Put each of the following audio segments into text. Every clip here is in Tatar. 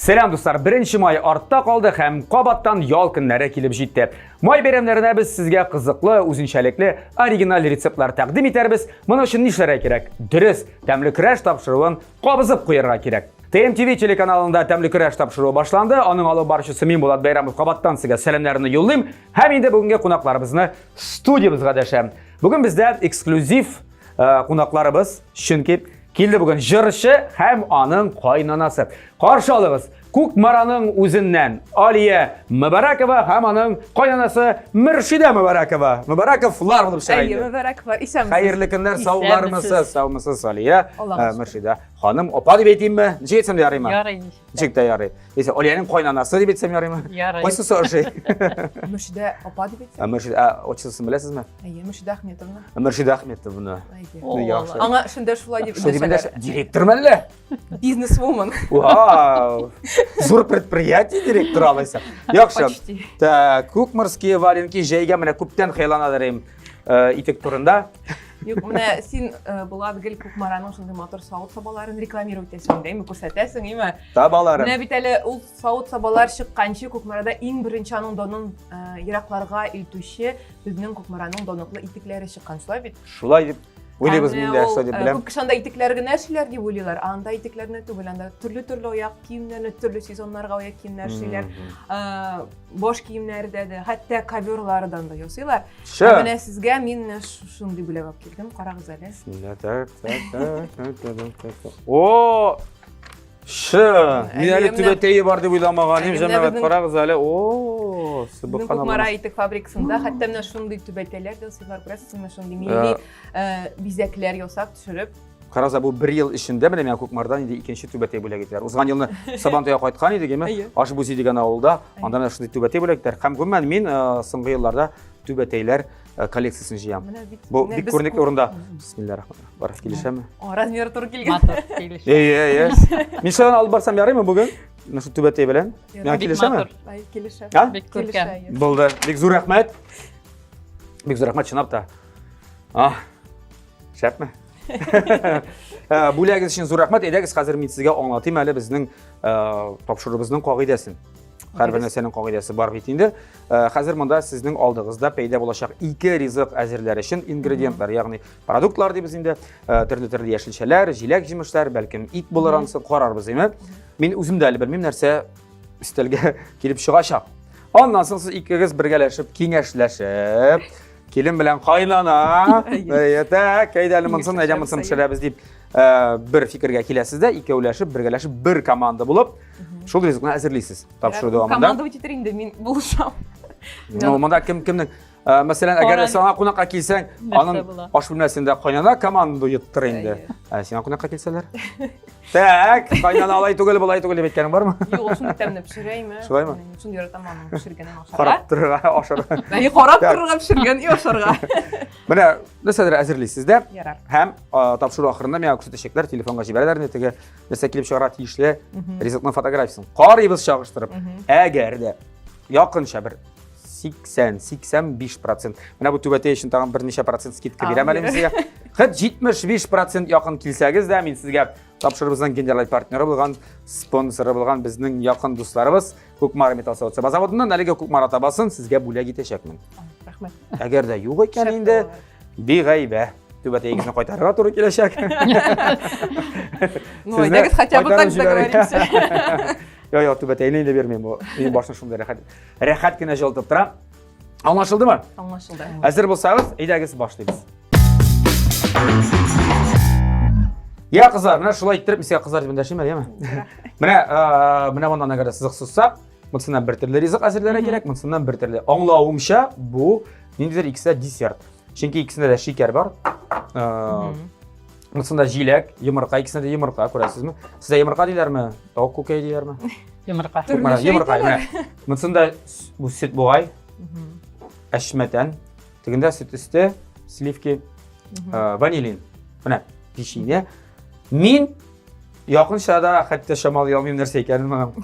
Selam dostlar, 1 may artda qaldı həm qabatdan yal günləri kilib jetdi. May bayramlarına biz sizə qızıqlı, özünçəlikli, original reseptlər təqdim edəriz. Bunun üçün işlərə kerak? Dürüst, təmli kürəş tapşırığın qabızıb qoyarğa kerak. TMTV telekanalında təmli kürəş tapşırığı başlandı. Onun alıb barışçısı min Bolad Bayramov qabatdan sizə salamlarını yollayım. Həm indi bugünkü qonaqlarımızı studiyamızğa dəşəm. Bugün bizdə ekskluziv qonaqlarımız, çünki Kildi bugün jırışı hem anın qaynanası. Qarşı alığız Kukmara'nın özündən Aliye Mübarakova hem anın qaynanası Mürşide Mübarakova. Mübarakoflar olub şəhəydi. Mübarakova, isəmisiz. Xeyirli günler, sağ olarmısınız. Sağ olmısınız Aliye. Allah'a Mürşide. Hanım, opa deyib eteyim mi? Necə etsem de yarayım mı? Yarayın. Necə yarayım. Neyse, Aliye'nin qaynanası deyib etsem yarayım mı? Yarayın. Qoysun soru şey. Mürşide opa deyib etsəm? Mürşide, o çizsin biləsiniz mi? Mürşide Ahmetovna. Mürşide Ahmetovna. Yaxşı. Ana şunda şulay deyib Что etsələr. Direktör məli? Businesswoman. Вау! Зур предприятие директоры алайса. Yaxşı. Почти. Так, Kukmarskiye valenki jeyge mene kupten xeylanadırım ipek turunda. Yox, mənə sən Bolad gel Kukmara'nın şunda motor saat sabaların reklamirovat etsən deymi, күрсәтәсең, име? Tabalarım. Менә бит әле ул савыт сабалар чыкканчы Кукмарада иң беренче аның донын еракларга илтүче безнең Кукмараның доныклы итекләре чыккан шулай бит. Шулай дип уйлыйбыз мин дә, шулай дип беләм. Күп кешендә итекләр генә эшләр дип уйлыйлар. Анда итекләрне түгел, анда төрле аяк киемнәрне, төрле сезоннарга аяк киемнәр эшлиләр. Бош киемнәрдә дә, хәтта коверлардан да ясыйлар. Менә сезгә мин шундый бүләк алып килдем. Карагыз әле. Bismillah. Так. О! Шы, мен әле түбәтәйе бар дип уйламаган идем, җәмәгать карагыз әле. О, Безнең Кукмара итек фабрикасында хәтта менә шундый түбәтәләр дә ясыйлар. Күрәсезме, шундый милли бизәкләр ясап төшереп. Карагыз, бу 1 ел эчендә менә мен Кукмардан инде икенче түбәтәй бүләк иттеләр. Узган елны Сабантуя кайткан идек, әйме? Ашбузи дигән авылда, анда менә шундый түбәтәй бүләктәр. Һәм гомумән мин соңгы елларда түбәтәйләр коллекциясын җыям. Бу бик күренекле урында. Бисмиллаһир-рахманир-рахим. Барып килешәме? Размеры туры килгән. Матур килеш. Мин шуны алып барсам ярыймы бүген? Менә шу түбәтәй белән. Миңа килешәме? Килешә. Ha? Бик күркәм. Булды. Бик зур рәхмәт. Бик зур рәхмәт чынлап та. Шәпме? Бүләгез өчен зур рәхмәт. Әйдәгез, хәзер мин сезгә аңлатыйм әле безнең тапшырыбызның кагыйдәсен. Һәрбер нәрсәнең кагыйдәсе бар бит инде. Хәзер монда сезнең алдыгызда пәйда булачак 2 ризык әзерләр өчен ингредиентлар, ягъни продуктлар дибез инде. Төрле яшелчәләр, җиләк җимешләр, бәлкем ит булыр ансы карарбыз, әйме? Мин үзем дә әле белмим нәрсә истәлгә килеп чыгачак. Аннан соң сез икегез бергәләшеп, киңәшләшеп, килен белән кайнана, әйдә әле монсын, әйдә монсын пешерәбез дип бер фикергә киләсез дә, икәүләшеп, бергәләшеп бер команда булып, шул ризыкны әзерлисез. Тапшыру дәвамында. Команда үтитер инде, мин булышам. Монда кемнең мәсәлән, әгәр сиңа кунакка килсәң, аның аш бүлмәсендә кайнана команда йоттыр инде. Сиңа кунакка килсәләр? Так, кайнана алай түгел, булай түгел дип әйткәнең бармы? Юк, шундый тәмле пешерәйме? Шулаймы? Шундый яратам аның пешергәнен ашарга. Карап торырга, ашарга. Карап торырга пешергән и ашарга. Менә нәрсәдер әзерлисез дә. Ярар. Һәм тапшыру ахырында миңа күрсәтәчәкләр, телефонга җибәрәләр, нәтиҗәдә нәрсә килеп чыгара тиешле ризыкның фотографиясын карыйбыз чагыштырып. Әгәр дә якынча бер 80-85%. Менә бу түбәтәй өчен тагын берничә процент скидка бирәм әле сезгә. Хәт 75% якын килсәгез дә мин сезгә тапшырыбызның генераль партнеры булган, спонсоры булган безнең якын дусларыбыз Кукмара металл заводыннан әлеге Кукмара табасын сезгә бүләк итәчәкмен. Рәхмәт. Әгәр дә юк икән инде, бигайбә. Түбәтәйгезне кайтарырга туры киләчәк. Ну, әйдәгез, хотя бы так договоримся. Yok, түбәтәйне инде бирмим бу. Мин башны шунда рәхәт кенә җылтып торам. Аңлашылдымы? Аңлашылды. Әзер булсагыз, әйдәгез башлыйбыз. Я кызлар, менә шулай иттереп, мин сезгә кызлар дип эндәшим әле, яме? Менә моннан әгәр сызык сузсак, монсыннан бер төрле ризык әзерләргә кирәк, монсыннан бер төрле. Аңлавымча, бу ниндидер икесе десерт. Чөнки икесендә дә шикәр бар. Монсында җиләк, йомырка, икесендә дә йомырка, күрәсезме? Сездә йомырка диләрме? Тауык күкәй диләрме? Йомырка. Йомырка, менә. Монсында бу сөт бугай, әшмәтән, тегендә сөт өсте, сливки, ванилин. Менә печенье. Мин якынчада хәтта шамал ялмыйм нәрсә икәнен.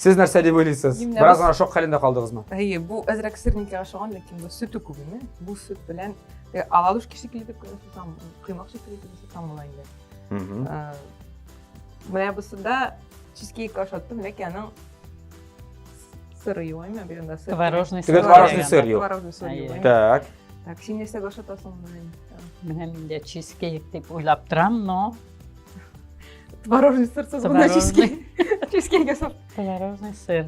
Сез нәрсә дип уйлыйсыз? Бераз гына шок хәлендә калдыгызмы? Әйе, бу әзрәк сырникка ошаган, ләкин бу сөт күбеме? Бу сөт белән аладушки шикелле дип кыймак шикелле дип там була инде. Менә бусында cheesecake aşattım lekenin sırrı yok mu? Bir anda sır. Творожный Теге сыр. творожный сыр yok. Tворожный sır Ay, yok. ay. Так. Так, sen neyse aşatasın bunu. Мен инде cheesecake деп ойлап турам, но Tворожный sırsız bunda Tворожный. cheesecake. Cheesecake aşat. творожный сыр.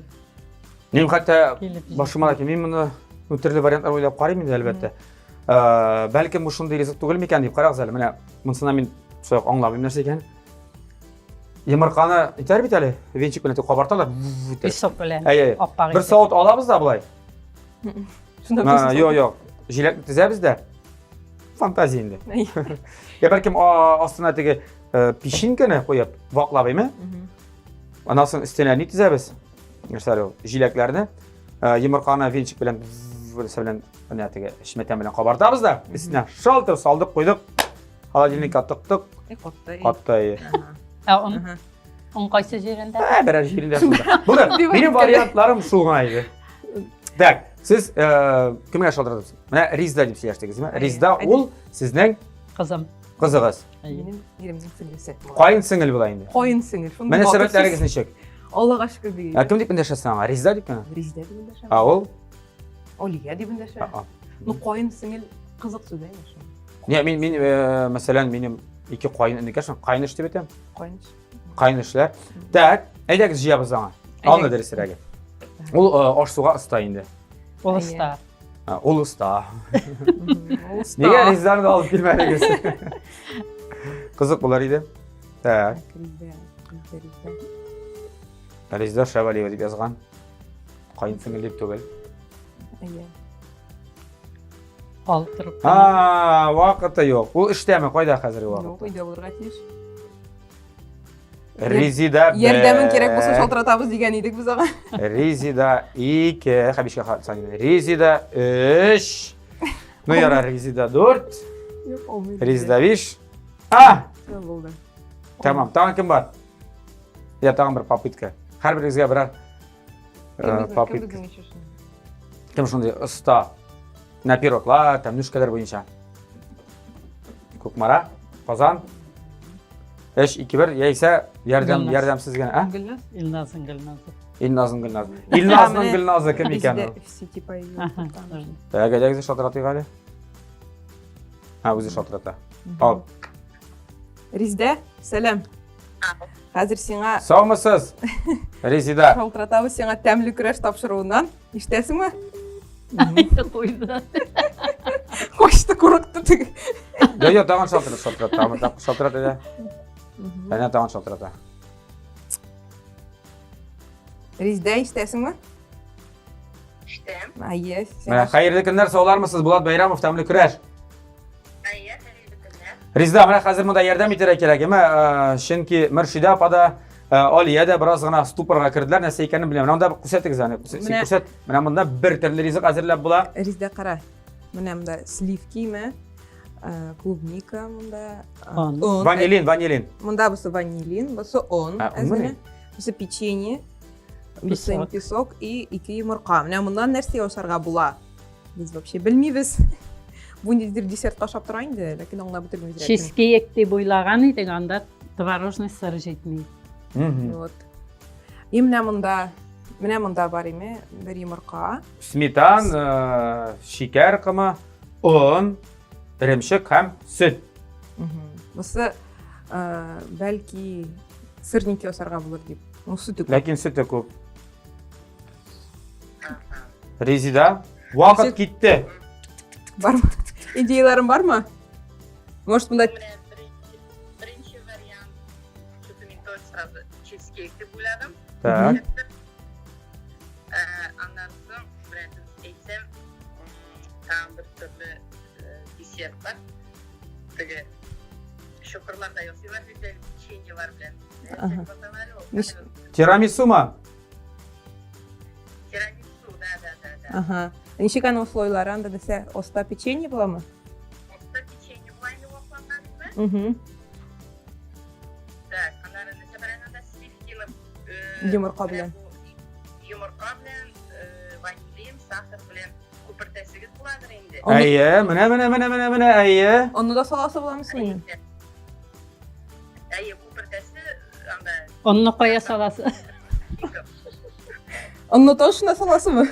Мен hatta Келип başıma da ki men bunu türlü variantlar oylap qarayım indi albatta. Balkim bu şunday rizik tugul mekan dep qaraq zal. Mana munsuna men so'q anglabim narsa ekan. Yumurqani itar bitali. Venchik bilan qabartalar. Песок белән. Ay ay. Аппак. Bir saat alabız da bulay. Şunda Ha, yo'q. Jilak tizabız da. Fantaziya endi. Ay. Ya balkim ostuna tege pishinkani qo'yib voqlabaymi? Ondan sonra üstüne tizabız. Mesela jilaklarni yumurqani venchik bilan bo'lsa bilan natiga shmetan bilan qabartamiz da. Üstüne shalter soldik, qo'ydik. Холодильникка tiqdik. Qattiq. Он он qaysi жеринде? Ha, bir yerinde aslında. Bu da benim variantlarım şuğaydı. Tak, siz kimga shaltiradingiz? Mana Rizda deb söylashdingiz mi? Rizda ul sizning Qizim. qizig'iz. Benim yerimizin singlisi. Qo'yin singil bo'la endi. Qo'yin singil. Mana sabablaringiz nechuk? Allohga shukr deydi. Kim deb indashasizlar? Rizda debmi? Rizda deb indasham. Ha, ul. Oliya deb indasham. Bu qo'yin singil qiziq so'zlaymiz. Ne, men masalan benim iki qo'yin indikashim, qaynish deb aytaman. Qo'yin. Qaynishlar. Tak, aydagiz jiyamiz sana. Alna dersiragi. Ul osh suvga ista endi. Uluslar. Ha, ul usta. Nega Rizdani olib kelmadingiz? Qiziq bo'lar edi. Tak. Rizda Shavaliyeva deb yozgan. Qo'yin singil deb tugul. Olib turib. Ha, vaqti yo'q. U ishdami? Qo'yda hozirgi vaqt. Yo'q, uyda bo'lirga tiyish. Rizida. Yerdamin kerak bo'lsa shaltiratamiz degan edik biz og'a. Rizida 2, habishga sanaydi. Rizida 3. No yara Rizida 4. Yo'q, olmaydi. Rizida 5. Ah, bo'ldi. tamam. Tag'in kim bor? Ya tag'in bir popitka. Har biringizga birar popitka. Kim shunday usta napiroklar, tam nushkalar bo'yicha. Ko'kmara, qozon. 5-2-1 yeysa yordam sizga, ha? Gulnaz. Ilnazın Gülnazı. Ilnozning Gulnoz. Ilnozning Gulnozi kim ekan u? Все типа Tagadagiz shotiratga qali. Ha, o'zi shotirata. Hop. Rizda, salam. Hozir senga Sog'misiz? Rizida. shaltiratamiz senga tamli kurash topshiruvdan. Eshitasizmi? Qo'ydi. Qo'shdi qo'rqdi. Yo'q, tag'in shotirata. Tag'in shotirata. Yana tag'in shotirata. Rizda, eshitasizmi? İştem. Ayye. Mana xayrli kunlar sog'larmisiz? Bulat Bayramov tamli kurash. Hayır, hayırlı günler. Rizda, mana hozir bunda yordam etira kerak emas. Chunki Murshida opada Oliyada birozgina stuporga kirdilar, narsa ekanini bilaman. Unda ko'rsatingiz, ana ko'rsat. Mana bunda bir turli rizq hozirlab bo'lar. Rizda qara. Mana bunda slivkimi? Клубника bunda. Un. Vanilin. Bunda bu vanilin, bu un. Ha, un mu ne? Bu pеченье. Bu Песок. песок и 2 yumurta. Mana bundan narsa yo'sarga bo'lar. Biz вообще bilmaymiz. Bunday desert qashab turaydı, lekin onunla bitirmiz. Cheesecake deb o'ylagan edik, anda творожный сыр жетmeydi. Вот. И mana bunda var imi bir yumurta. Smetan, shakar qimi, un, irimshik ham süt. Busi balki sirniki yo'sarga bo'lar deb. U sütü. Lekin sütü ko'p. Rizida, vaqt ketdi. Barmı? İdeyaların var mı? Может, bunda Birinci varyant, что-то не то сразу cheesecake deb o'yladim. Tak. Ondan so'ng birinchi aytsam, tam bir turli desert var. Tege shokorlarda yo'qsilar, bitta pechenye var bilan. Tiramisu mu? Tiramisu, da. Ага. Ничек аны услойлары анда десе, оста печенье була мы? Osta pechenye bulayni o'qlanganmi? Так, ondan separanda slivkini Yumurta bilan. Yumurta bilan, vanilin, sahar bilan ko'pirtasiz bo'ladir endi. Ayye, mana, ayye. Onu da salası bulamısın mı? Ayy, ko'pirtasi anda Onu koya salası. Onun toşuna salası mı?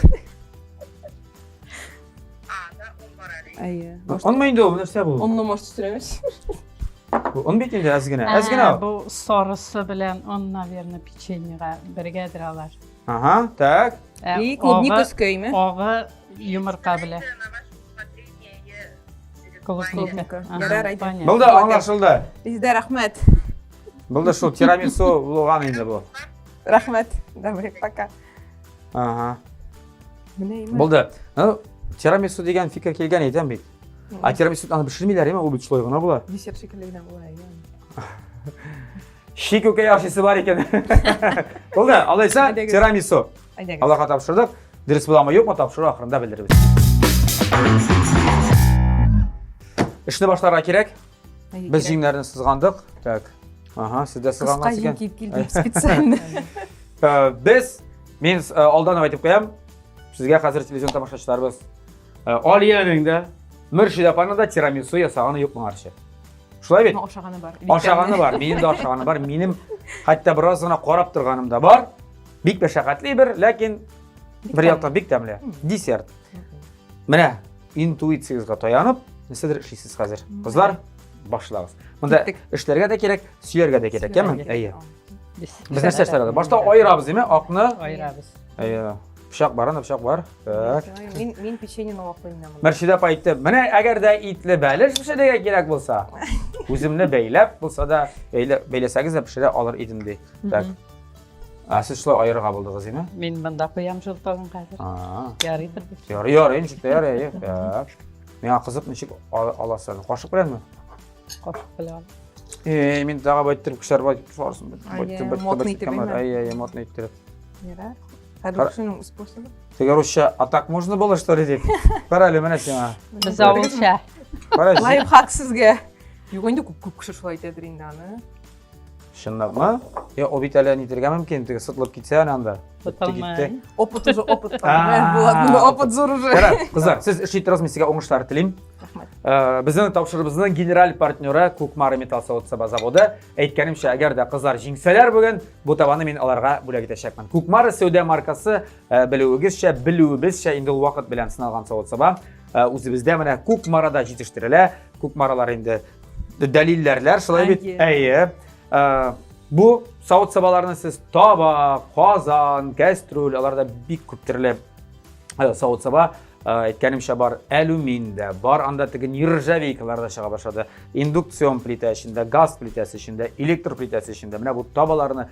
Ada un var ali. Ayı. Olmayındı o, nerse bu? Onunla moş tutuyormuş. Onu bitindi azgina. Bu sorusu bilen onunla verine piçenyega birgedir alar. Aha, tak. İyi, klubnik köy mü? Oğı yumurta bile. Клубника. Aha, Yarar aydı. понятно. Buldu, anlaşıldı. Bizde rahmet. Buldu şu tiramisu bulgan indi bu. Rahmet. Добрый, пока. Aha. Bu neymiş? Buldu. Tiramisu degan fikir kelgan edim bit. A tiramisu ana pishirmaylar emi, u bitishloygina bular. Desert şekillerine bu ay. Shik uka yaxshisi bor ekan. Buldu, alaysa Hadi. tiramisu. Ayda. Allohga topshirdik. Durs bilanmi yo'qmi topshiriq oxirida bildiramiz. Ishni boshlarga kerak. Biz jinglarni sizg'andik. Tak. Aha, sizda Kısqa sizg'angan ekan. jing kiyip geldim spesialni. Biz men oldin aytib qo'yam. Sizga hozir televizion tomoshachilarimiz Oliyaning Murshid apanida tiramisu yasag'ini yo'q menimcha. Shulay bit. Oşağanı var. Oshag'ini bor, mening de oshag'ini bor. Menim hatto birozgina qarab turganimda bor. Bik mashaqqatli bir, lekin bir yoqdan bik tamli. Desert. Mana intuitsiyangizga tayanib, nimadir ishlaysiz hozir. Qizlar, boshlaymiz. Bunda Ketdik. ishlarga da kerak, suyarga da kerak, ekanmi? Ayy. Biz Biz narsa ishlaradi. Boshda ayiramiz, mi? Oqni. ayırabız. Ayy. Pishaq bor, ana pishaq bor. Tak. Men pеченье novoqlayman. Murshida aytdi, mana agarda itli balish pishirga kerak bo'lsa, o'zimni baylab bo'lsa da baylasangiz pishira olar edim dey. Tak. Siz shulay ayirib bo'ldingizmi? Men bunda koyam jiltog'in hozir. Yaraydir. Yor, inchikda yor. Tak. Menga qiziq nechik olasan? Qoshiq bilanmi? Qo'shib bilan. Men daga bo'ytirib kushar borsin. Motniy tebeymi? Ayy, motniy tebeymi. Yarar. Хороший способ. Теперь ruscha atak можно было что ли? Parali mana sena. Biz avulsha. Parali. Lifehack sizga. Yo'q endi ko'p kishi shulay aytadi indani. Shundaqmi? Yo, obitalyan yetirgan mumkin, sitlab ketsa anda. O'tilmay. Опыт уже опыт. Bo'ladi, опыт zo'r уже. Qara, qizlar, siz ishlaytirasiz, men sizga o'ngishlar tilayman. Rahmat. Bizning topshirig'imizning general partnyori Ko'kmari Metal zavodi. Aytganimcha, agarda qizlar jingsalar bugun bu tovonni men ularga bo'lak tashlayman. Ko'kmari Saudiya markasi biluvimizcha endi vaqt bilan sinalgan zavod. O'zimizda mana Ko'kmarada yetishtiriladi. Ko'kmaralar endi dalillarlar, shulay bit. Ayy. Bu savod sabalarini siz toba, qozon, kastrul, ularda bik ko'p turli savod saba aytganimcha bor, alyuminda, bor anda tigi nirjaveykalarda chiqa boshladi. Induksion plita ishida, gaz plitasi ishida, elektr plitasi ishida, mana bu tobalarni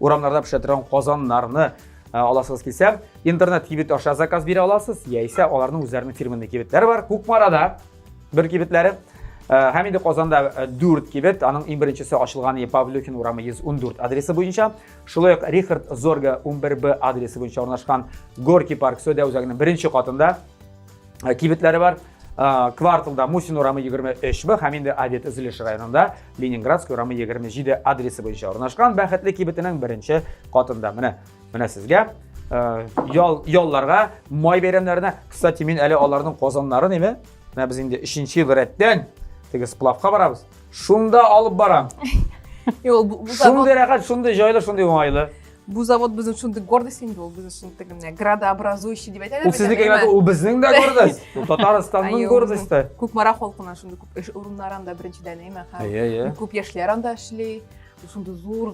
o'ramlarda pishiradigan qozonlarni olasiz kelsa, internet kibit orqali zakaz bera olasiz, yoki ularning o'zlarining firmaning kibitlari bor. Ko'kmarada bir kibitlari Hamida Qozonda 4 kibit, aning eng birinchisi ochilgani Pavlyukin o'rami 114 adresi bo'yicha, shulay Richard Zorga 11B adresi bo'yicha o'rnashgan Gorki Park Saudiya o'zagining birinchi qavatida kibitlari bor. Kvartalda Musin o'rami 23B, hamda Adet izilish rayonida Leningradskiy o'rami 27 adresi bo'yicha o'rnashgan baxtli kibitining birinchi qavatida. Mana sizga yo'llarga, moy bayramlarida, kısaca men ali ularning qozonlari nima? Mana biz endi 3-yil ratdan tegi splavga boramiz. Shunda olib boram. Yo'q, bu Shunday raqat, shunday joylar, shunday moyli. Bu zavod bizim shunday гордость endi, bu bizim shunday градообразующий deb aytadi. U sizning emas, u bizning da gordost. U Tataristonning gordosti. Ko'kmara xalqining shunday ko'p ish o'rinlarida birinchidan emas, ha. Ko'p yoshlarida ishli. Shunday zo'r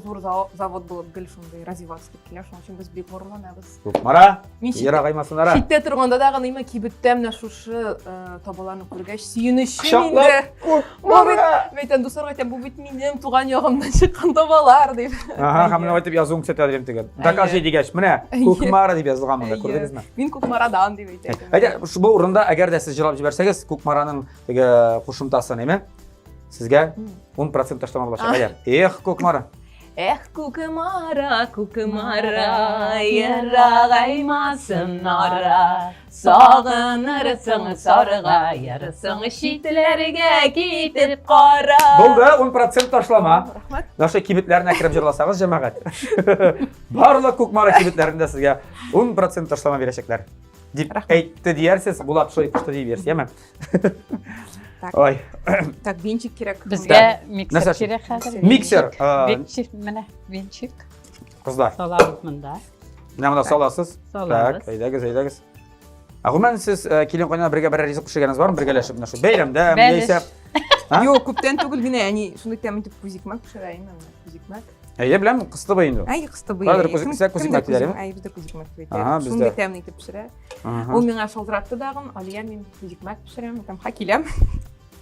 zavod bo'lib gil shunday развиваться ketdilar. Shuning uchun biz bekorlanamiz. Ko'kmara, yarag'aymasinlar. Shitda turganda da nima kibitda mana shu tobalarni ko'rgach, suyunishim endi. Men do'stlarga aytaman, bu bit mening tug'an yog'imdan chiqqan tobalar deb. Aha, hamma aytib yozuv ko'rsatadigan degan. Dakashi degach, mana Ko'kmara deb yozilgan bunda, ko'rdingizmi? Men Ko'kmaradan deb aytaman. Agar bu o'rinda agarda siz javob bersangiz, Ko'kmaraning qo'shimchasi nima? Sizga 10% tashlama bo'lacak. Ko'kmara. Ko'kmara, yarag'aymasin nora. Sog'inirsin sorg'a, yarsin shitlarga ketib qora. Bo'ldi, 10% tashlama. Rahmat. Nasha kibitlarni kirib jirlasangiz jamoat. Barliq Ko'kmara kibitlarida sizga 10% tashlama berishaklar. Deb aytdi deyarsiz, bular sho'y qishda deyversiz, yema. Ой. Так, венчик керек. Bizga mikser Nasıl? kerak hozir. Mikser. Venchik, mana venchik. Kızlar. Solamiz bunda. Ne bunda salasiz? Solamiz. Tak, haydagiz. Ag'uman siz kelin qo'ynilar birga bir rizq pishirganingiz bormi? Birgalashib mana shu bayramda, neyse. Yok, көптен түгел генә, яни шундый тәмле итеп күзикмәк пешерәйем мен. Күзикмәк. Әйе, беләм, кысты бу инде. Ай, кысты бу. Хәзер күзикмәк диләр. Ай, бездә күзикмәк дип Ага, әйтәләр. бездә. Шундый тәмле итеп пешерә. Ул миңа шалтыратты дагын, Алия мин күзикмәк пешерәм, һәм хакиләм.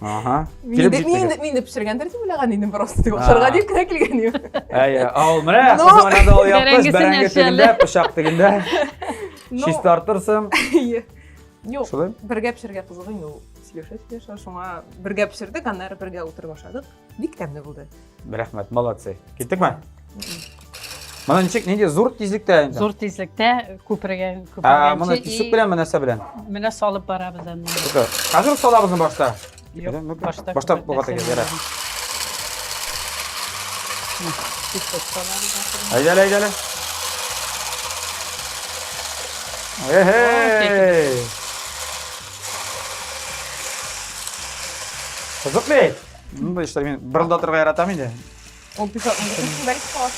Ага. Мин дә пешергәндер дип уйлаган идем просто. Ашарга дип кенә килгән идем. Әйе, ал менә кызымнан да ул япкыз, бәрәңге тегендә, пышак тегендә. Шиш тартырсың. Юк, Шулай? бергә пешергә кызыгый, ну, сөйләшә, шуңа бергә пешердек, аннары бергә утырып ашадык. Бик тәмле булды. Рәхмәт, молодцы. Киттекме? Mana ничек, нинди зур тизлектә инде. Zo'r tezlikda ko'pirgan Mana тишек белән нәрсә белән? Mana solib boramiz endi. Hozir solabызмы башта? Yo'q, Башта булган ярар. Ayda. Hey. Kızık bey. Bu işte men birda o'tirib yaratam endi. Ул пишакны бәлки калат.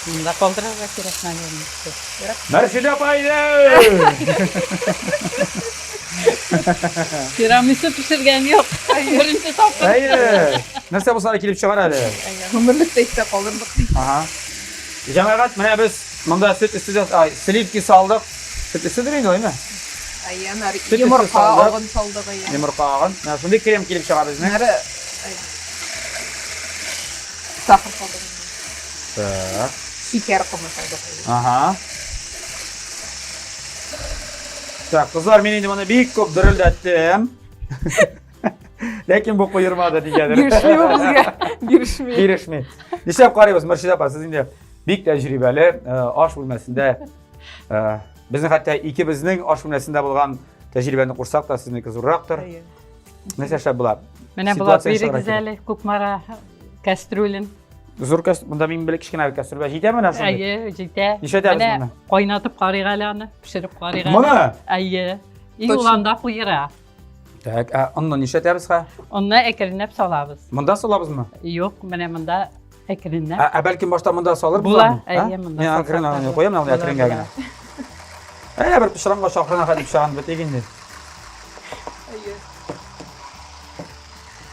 Bunda qoldirarga kerak mana endi. Marshid apaydi. Tiramisu pishirgan yo'q. Birinchi topdim. Hayır. Нәрсә булса килеп чыгар әле. Гомерлек тәйттә калдырдык. Ага. Җәмәгать, менә без монда сөт истедәс, сливки салдык. Сөт истедер инде, әйме? Аянар Сөт йомырка салдык. агын салдык ая. Йомырка агын. Менә шундый крем килеп чыга безне. Нәре сахар салдык. Так. Шикәр кымы салдык. Ага. Так, кызлар, мен инде моны бик күп дөрелдәттем. Ләкин бу куермады дигәндер. Бирешми безгә. Бирешми. Бирешми. Нишләп карыйбыз, Мөршид апа, сез инде бик тәҗрибәле аш бүлмәсендә. Безнең хәтта икебезнең аш бүлмәсендә булган тәҗрибәне курсак та сезнеке зуррактыр. Нәрсә эшләп була? Mana bular biri güzel ko'kmara kastrulin. Зур кас, монда мин белек кичкенә кастрюля җитәме менә шундый? Әйе, җитә. Нишәдә без моны? Кайнатып карыйгаларны, пешереп карыйгаларны. Моны? Әйе. И Точно. уланда куера. Так, онны нишләтәбез ха? Онны әкренләп салабыз. Монда салабызмы? Юк, менә монда әкренләп. Бәлки башта монда салыр Була, әйе, монда Мен салсак акрын та куям, була. менә акрынгә генә. Бер пешранга шахрына хәдип чаган бит инде.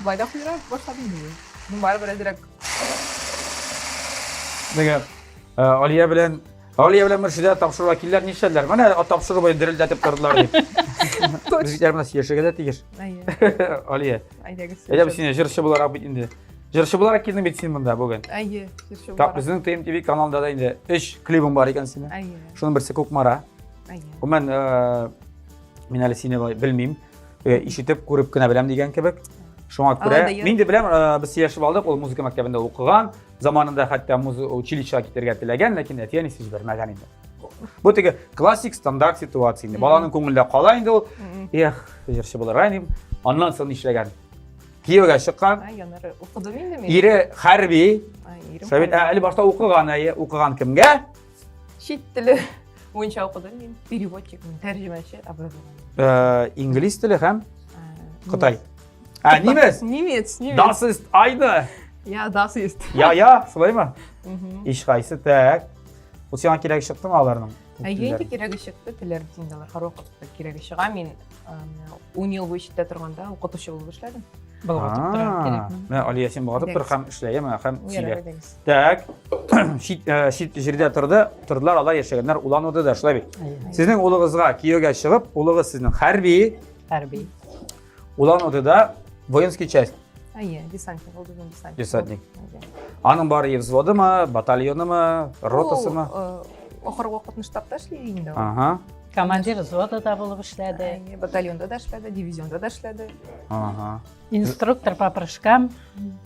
Байда куйра башладым диye. Мин бары бер дирәк. Диге Алия белән Мөршидә тапшыру вәкилләр нишләделәр? Менә тапшыру бай дерелдәтеп тордылар дип. Безгә менә яшәгә дә тигеш. Әйе. Алия. Әйдәгез. Әйдә без сине җырчы буларак бит инде. Җырчы буларак килдең бит син монда бүген. Әйе. Ширше Так, бар. безнең ТМ-ТВ каналында да инде 3 клибым бар икән сине. Әйе. Шуның берсе Күкмара. Әйе. Мен мин әле сине белмим. Ишетеп, күреп кенә беләм дигән кебек. Шуңа күрә Алай да мин дә беләм, без яшәп алдык, ул музыка мәктәбендә укыган, заманында хәтта училищега китәргә теләгән, ләкин әти-әнисе җибәрмәгән инде. Бу теге классик стандарт ситуация инде. Баланың күңелендә кала инде ул. Эх, җырчы булырга инде. Аннан соң нишләгән? Киевгә чыккан. Әйе, янары укыдым инде мин. Ире хәрби. Әйе. Совет әле башта укыган, укыган кемгә? Чит теле буенча укыдым мин. Переводчик, тәрҗемәче, образование. Инглиз теле һәм Кытай. Немец. Немец. Das ist eine. Ja, das ist. Я, шулаймы? Иш кайсы так. Ул сиңа кирәк чыктымы аларның? Әйе, инде кирәге чыкты, теләр инде алар һәр вакытта кирәге чыга. Мин 10 ел буе читтә торганда укытучы булып эшләдем. Булгатып торам кирәкме? Мен Алия син булгатып тор һәм эшләйме һәм сөйлә. Ярыйдыңыз. Так. Шит җирдә тордылар, алар яшәгәннәр, улануды да шулай бит. Сезнең улыгызга кияүгә чыгып, улыгыз сезнең хәрби, Хәрби. улануды да воинский часть. Әйе, десантник булды, десантник. Десантник. Аның бары взводымы, батальонымы, ротасымы? Ахыргы вакытны штабта эшли инде. Ага. Командир взвода да булып эшләде. Әйе, батальонда да эшләде, дивизионда да эшләде. Ага. Инструктор по прыжкам.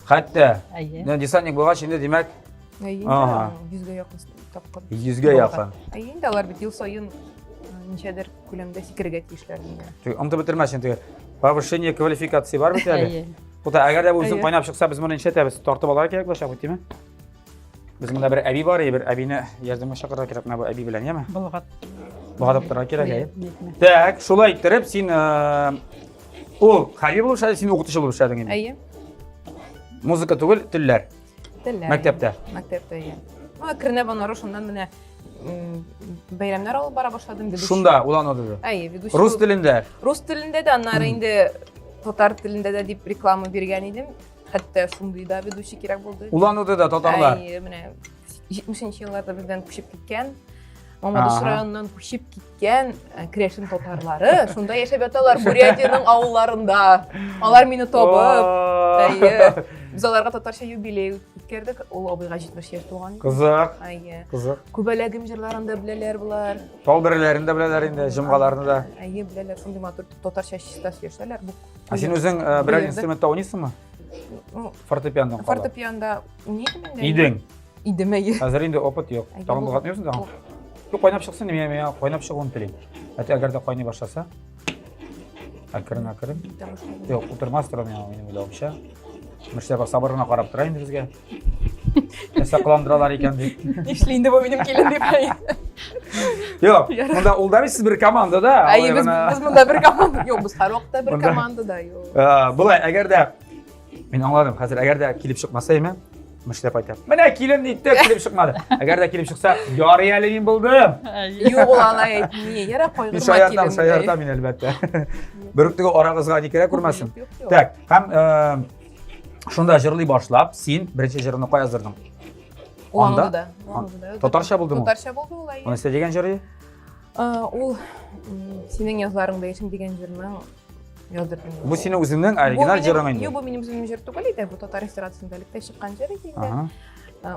Хәтта Әйе. десантник булгач инде димәк Әйе, Ага. 100-гә якын тапкыр. 100-гә якын. Әйе, инде алар бит ел саен ничәдер күләмдә сикергә тиешләр инде. Ымты бетермәсен теге. Повышение квалификации бар бит әле. Әйе. Бута әгәр дә бу үзең Әйе. кайнап чыкса, без моны нишәтәбез? Тартып алырга кирәк булачак бит, тиме? Без монда бер әби бар, бер әбине ярдәмгә чакырырга кирәк менә бу әби белән, яме? Булгат. Багатып торырга кирәк, әйе. Так, шулай иттереп син Ул хәрби булып эшләде, син укытучы булып эшләдең инде. Әйе. Музыка түгел, телләр. Телләр. Мәктәптә. Мәктәптә, әйе. Кернә банары шуннан менә бәйрәмнәр алып бара башладым ведущий. Шунда уланады. Әйе, ведущий. Рус телендә. Рус телендә дә, аннары инде татар телендә дә дип реклама биргән идем. Хәтта шундый да ведущий кирәк булды. Уланады да татарлар. Әйе, менә 70-нче елларда бездән күчеп киткән. Мамадыш районыннан күчеп киткән Крешин татарлары, шунда яшәп яталар Бурятияның авылларында. Алар мине табып, әйе. Без аларга татарча юбилей үткәрдек. Ул абыйга 70 яшь тулган. Кызык. Әйе. Кызык. Күбәләгем җырларын да беләләр булар. Тал берләрен дә беләләр инде, җомгаларны да. Әйе, беләләр. Шундый матур татарча чиста сөйләшәләр. Син үзең берәр инструментта уйныйсыңмы? Фортепиандан кала. Фортепианда уйныйм инде. Идең. Идем, әйе. Хәзер инде опыт юк. Тагын булгатмыйсың да? Юк, кайнап чыксын, миңа кайнап чыгуын телим. Әгәр дә кайный башласа, акырын. Юк, утырмас тора миңа минем уйлавымча. Мөштәбә сабырына карап тора инде безгә. Нәрсә кыландыралар икән дип. Нишле инде бу минем килен дип. Юк, монда ул да сез бер командада. Әйе, без монда бер команда. Юк, без һәр вакытта бер командада, юк. Булай, әгәр дә мин аңладым, хәзер әгәр дә килеп чыкмаса име, мөштәп әйтәм. Менә килен дип килеп чыкмады. Әгәр дә килеп чыкса, ярый әле мин булдым. Юк, ул алай әйтми. Яра Мин кайгырма шаяртам мин әлбәттә. Берүктәге арагызга ни кирәк күрмәсен. Так, һәм шунда җырлый башлап, син беренче җырны кая яздырдың? Анда. Татарча булдымы? Татарча булды ул, әйе. Аны сез дигән җыры? Ул синең язларыңда яшем дигән җырның яздырдым. Бу синең үзеңнең оригинал җырың инде. Юк, бу минем үземнең җыр түгел иде. Бу татар эстрадасында электә чыккан җыр иде инде.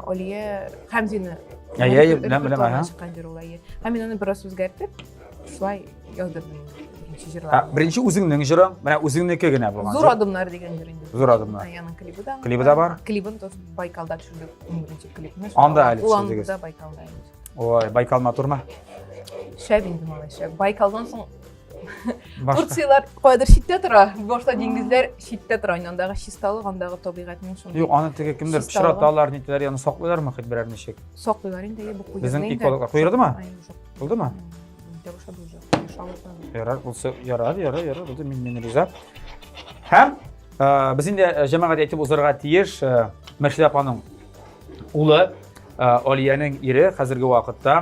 Олия Хәмзина. Әйе, беләм, ага. Чыккан җыр ул, әйе. Һәм мин аны бераз үзгәртеп, шулай яздырдым. Җырлар. Беренче үзеңнең җырың, менә үзеңнеке генә булган. Зур адымнар дигән җыр инде. Зур адымнар. Аның клипы да. Клипы да бар? Клипын да Байкалда төшердек. Беренче клипны. Анда әле төшердегез. Ул анда Байкалда. Ой, Байкал матурма. Шәп инде малай, шәп. Байкалдан соң Башка. Турциялар кайдыр читтә тора. Башта диңгезләр читтә тора. Андагы чисталык, андагы табигатьнең шундый. Юк, аны теге кемдер пычраталар, нитәләр, яны саклыйлармы хит берәр ничек? Саклыйлар инде, бу куйдырды. Безнең экологлар куйдырдымы? Булдымы? Дәвыша булды. Ярар, булса ярар, булды, мин риза. Һәм без инде җәмәгать әйтеп узарга тиеш, Мәршидә апаның улы Алиянең ире хәзерге вакытта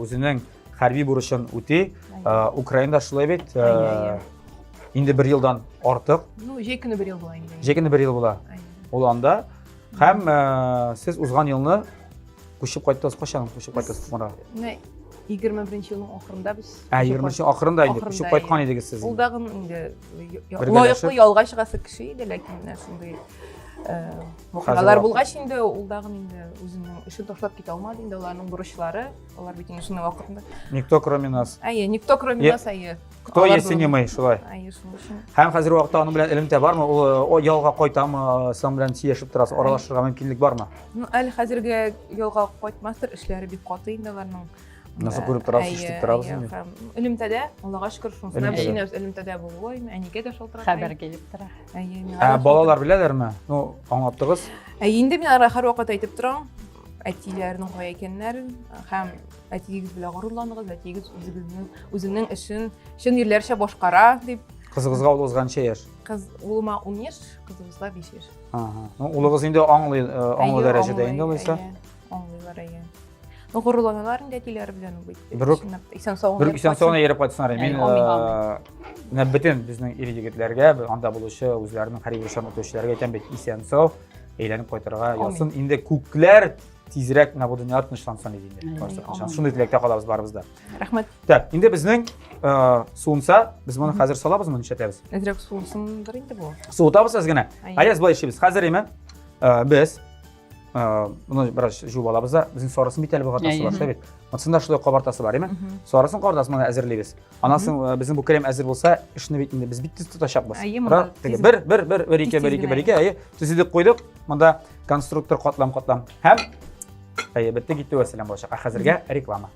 үзенең хәрби бурычын үти. Украинада шулай бит. Инде 1 елдан артык. Ну, җәй бер ел була инде. Җәй 1 ел була. Ул анда. Һәм сез узган елны күчеп кайттыгыз, качан күчеп кайттыгыз монда? 21 елның ахырында без 21 ахырында инде күчеп кайткан идегез сез. Ул дагы инде лаеклы ялга чыгасы кеше иде, ләкин менә шундый вакыйгалар булгач инде ул дагы инде үзенең эшен ташлап китә алмады инде, аларның бурычлары, алар бит инде шуның вакытында. Никто кроме нас. Әйе, никто кроме нас, әйе. Кто если не мы, шулай. Әйе, шуның өчен. Һәм хәзер вакытта аның белән элемтә бармы? Ул ялга кайтамы, саң белән сөйләшеп торасыз, аралашырга мөмкинлек бармы? Ну, әле хәзергә ялга кайтмастыр, эшләре бик каты инде аларның. Nasıl görüp durasız, işitip durasız mı? Ölümtədə, Allah'a şükür şunsuna bir şeyimiz ölümtədə bulur. Əniyə də şaltıraq. Xəbər gelib dura. Balalar bilərlərmi? Ну, аңлаттыгыз. Инде мин ара һәр вакыт әйтеп торам. Әтиләрнең кая икәннәрен һәм әтигез белән горурланыгыз, әтигез үзенең эшен чын ирләрчә башкара дип. Кызыгызга улыгыз канча яшь? Кыз улыма 10 яшь, кызыбызга 5 яшь. Ну, улыгыз инде аңлый дәрәҗәдә инде булса. Аңлыйлар әйе. Горурланалар инде әтиләре белән бит. Исән сауына йөреп кайтсыннар. Мин нәббетен безнең ир егетләргә, анда булучы үзләренең хәрби эшен үтүчеләргә әйтәм бит, исән сау әйләнеп кайтырга ясын. Инде күкләр тизрәк менә бу дөнья тынычлансын иде инде. Шундый теләктә калабыз барыбыз да. Рәхмәт. Так, инде безнең суынса, без моны хәзер салабызмы, нишәтәбез? Әзрәк суынсындыр инде бу. Суытабыз әз генә. Аяз булай эшлибез. Хәзер име без Bunu biraz jüb alabız da, bizim sonrasını bir tele bağırtası var, evet. Aslında şurada kabartası var, değil mi? Sonrasını kabartasını əzirləyiriz. Anasın bizim bu krem əzir olsa, işini bitminde biz bitti tutacaqbız. Bir, iki, tüzüdük koyduk. Bunda konstruktor qatlam. Hem, bitti gitti ve selam olacaq. Hazırga reklama.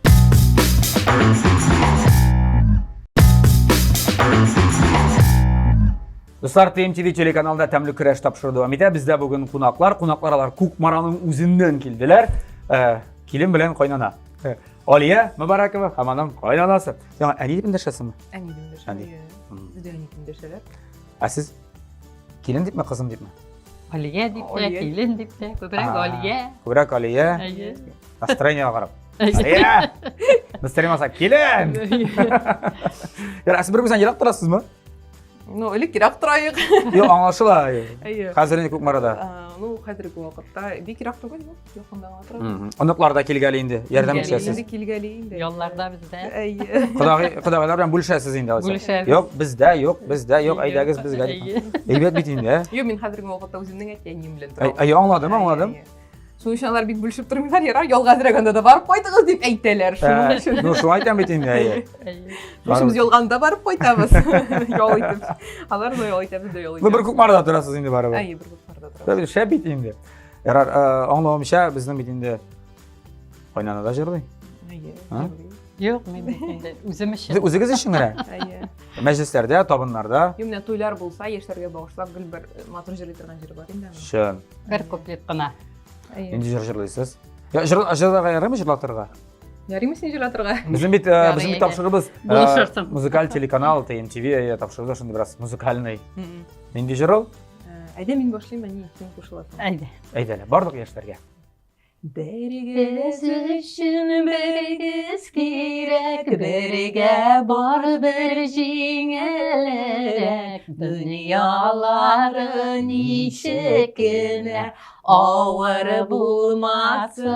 Dostlar, TMTV telekanalında təmli kürəş tapşırı devam edə. Bizdə bugün qonaqlar Kukmaranın üzündən kildiler. Kilim bilən qaynana. Aliyə Mübarəkova, hamanın qaynanası. Yəni, əniyip indəşəsin mi? Əniyip indəşələr. Bizdə əniyip indəşələr. Siz kelin deyipmi, qizim deyipmi? Aliye deyip de, Aliye. kelin deyip de, köpürek Aliye. Ko'rak Aliya. Ayy. Настроение qarab. Aliya. Настроение olsa kelin. Ya siz bir-birinizden yiroq turasizmi? Ну, элек кирак турайык. Yo'q, anlaşıla. Ayy. Hozirgi Ko'kmarada. Ну, хәзерге вакытта бик кирак түгел, якында гына тора. Undaqlarda kelgeli indi. Yardım Kelgeli edəsiz. Инде килгәли инде. Yollarda bizde. Ayy. Qudag'aylar bilan bo'lishasiz endi hozir. Bo'lishamiz. Yo'q, bizda, yo'q, aydagiz bizga. Eybet bit endi. Yo, мен хәзерге вакытта үземнең әтиәнем белән торам. Ay, anladım. Шунчалар бик бүлешеп тормыйлар, ярар, ялгадыраганда да барып кайтыгыз дип әйтәләр. Шуның өчен. Ну, şunu aytam bit endi. Biz ялганда барып кайтабыз. Ял итеп. Алар да ял итеп, biz de ял Bu bir итеп. Ko'kmarada turasiz endi baribir. Ayy, bir купарда торам. Tabii şey bit endi. Yarar, anlamamşa bizning bit endi. Qaynanada jirdi. Ha? Yok, men de üzüm işi. Siz o'zingiz ishinglar. Ayy. Majlislarda, to'binlarda. Yo, менә туйлар булса, яшьләргә багышлап гел бер матур җырлый торган җыр бар инде. Şön. Bir kuplet qana. Ayy. Endi jırlaysiz. Ya jırlarga yaramı jırlatırga? Ярыймы син җырлатырга? Bizim Yaraydı. tavşırığımız Buluşursun. muzikal telekanal TNTV tavşırığı şimdi biraz muzikalный. Endi jırıl. Әйдә мин башлыйм, әни, син кушыласың. Haydi. Әйдәле, барлык яшьләргә. Берегез үшін біргіз керек, бірге бар бір жеңілірек. Дүниялары нешікіне ауыр болмасын.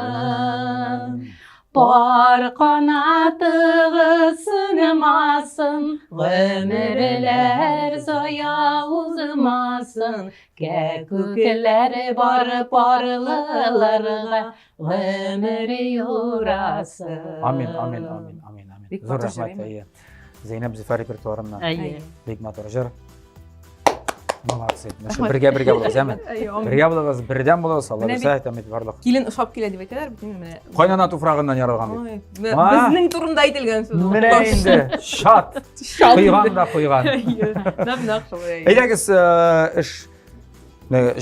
Бар қанатығы сынымасын, ғөмірлер зая узмасын. Көкілер бар парлыларға ғөмір юрасын. Amin. Bek Zor matur rahmat. jırayım. Әйе. Zeynep Zifar repertuarından. Ayy. Bek matur jır. Молодцы. Бірге болыңыз, әмін. Бірге болыңыз, бірден болыңыз, Алла Менә берсә, тәмет барлык. Килен ошап килә дип әйтәләр, бит менә. Қайнана туфрагыннан яралган бит. Ой, Ма? безнең турында әйтелгән сүз. Менә инде, шат. Куйган да куйган. Нәп шулай. Әйдәгез, эш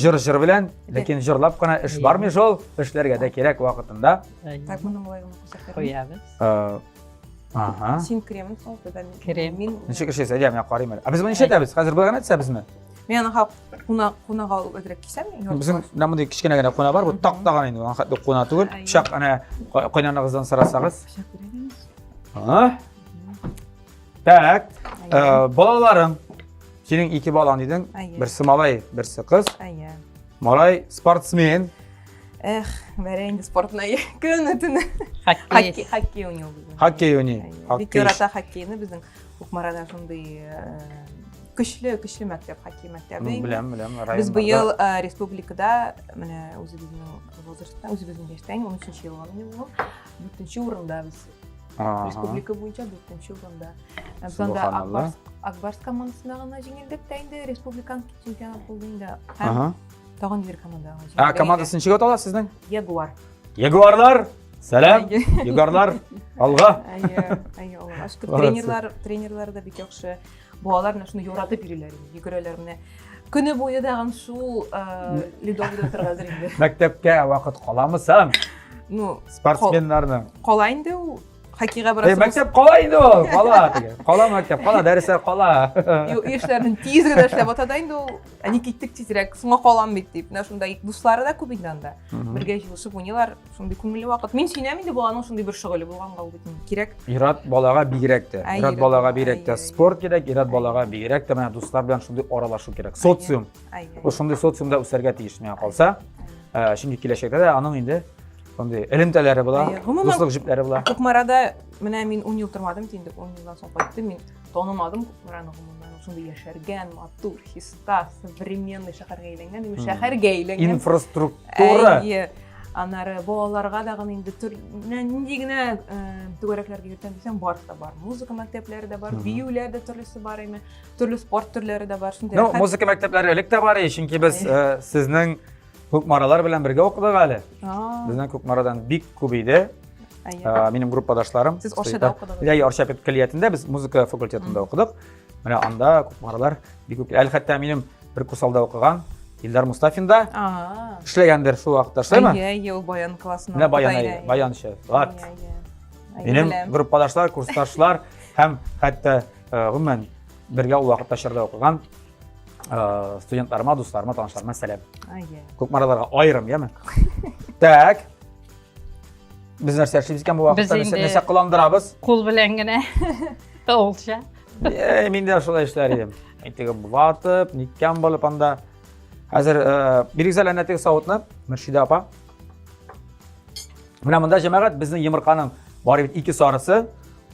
жыр белән, ләкин җырлап кына эш бармый шул, эшләргә дә кирәк вакытында. Так, моны болай гына кусак. Koyarız. Ага. Син кремен салды да Крем. Мин Ничек эшләсә, я менә карыйм әле. Без моны ишетәбез, хәзер булган әйтсәбезме? мен аны кунага алып әдрәк кисәм. Безнең мондай кичкенә генә куна бар, бу тактаган инде, аны хәтта куна түгел. Пычак аны кайнанагыздан сорасагыз. Так, балаларың. Синең ике балаң дидең. Берсе малай, берсе кыз. Айя. Малай спортсмен. Эх, бәрә инде спортна көне төне. Хоккей. Хоккей уйный безнең. Хоккей уйный. Бик ярата хоккейны безнең Кукмарада шундый көчле мәктәп, хоккей мәктәбе. Беләм. Biz быел республикада менә үзебезнең возрастта, үзебезнең яшьтән 13нче елга менә бу. 4нче урында без. Республика буенча 4нче урында. Без анда Акбарс командасына гына җиңелдек тә инде республикан чемпионат булды инде. Һәм тагын бер командага җиңелдек. Командасын ничек атала сезнең? Ягуар. Ягуарлар. Сәлам. Ягуарлар. Алга. Айя, Аллага шөкер. Тренерлар да бик яхшы. Балалар менә шуны яратып йөриләр, йөгерәләр менә. Көне буе дагы шул ледовыйда торгазыр инде. Мәктәпкә вакыт каламысың? Ну, Спортсменнарның. кала инде ул хоккейга барасыз. Мәктәп кала инде ул. Кала теге. Кала мәктәп, кала дәресләр кала. Эшләрен тиз генә эшләп атада инде ул. Әни киттек тизрәк, соңга калам бит дип. Менә шундай дуслары да күп инде анда. Бергә җилешеп уйныйлар, шундый күңелле вакыт. Мин синәм инде баланың шундый бер шөгыле булганга ул бит кирәк. Ират балага бигрәк тә. Ират балага бигрәк тә Ай. спорт кирәк, ират балага бигрәк тә менә дуслар белән шундый аралашу кирәк. Социум. Ул шундый социумда үсәргә тиеш менә калса. Чөнки киләчәктә дә аның инде шундый элемтәләре була, дуслык җипләре була. Кукмарада менә мин 10 ел тормадым инде, 10 елдан соң кайттым. Мин танымадым Кукмараны гомумән. Шундый яшәргән, матур, хиста, современный шәһәргә әйләнгән, димеш шәһәргә әйләнгән. Инфраструктура. Аннары балаларга да инде нинди генә түгәрәкләргә йөртәм дисәң, барысы да бар. Музыка мәктәпләре дә бар, биюләр дә төрлесе бар име, төрле спорт төрләре дә бар. Шундый. Ну, музыка мәктәпләре элек тә бар, чөнки без сезнең Кукмаралар белән бергә укыдык әле. Безнең Кукмарадан бик күп иде. Минем группадашларым. Сез Оршада укыдыгыз. Я Орша көллиятендә без музыка факультетында укыдык. Менә анда Кукмаралар бик күп. Әле хәтта минем бер курсалда укыган Илдар Мустафинда эшләгәндер шул вакытта, шулаймы? Әйе, ул баян классына. Менә баянчы. Минем группадашлар, курсташлар һәм хәтта гомумән бергә ул вакытта чорда укыган Studentlarıma, dostlarıma, tanışlarıma selam. Ayye. Көкмараlarga ayırım, yemi? Tak. Biz нәрсе эшләйбез bu Biz вакытта инде- нәрсә кыландырабыз? Kul bilen gene olsa. Мин дә шулай эшләр идем. Әйтеге ватып, никкән булып анда. Хәзер биргезәл әнәтеге савытны, Мөршидә апа. Менә монда җәмәгать безнең йомырканың бары бит 2 сарысы.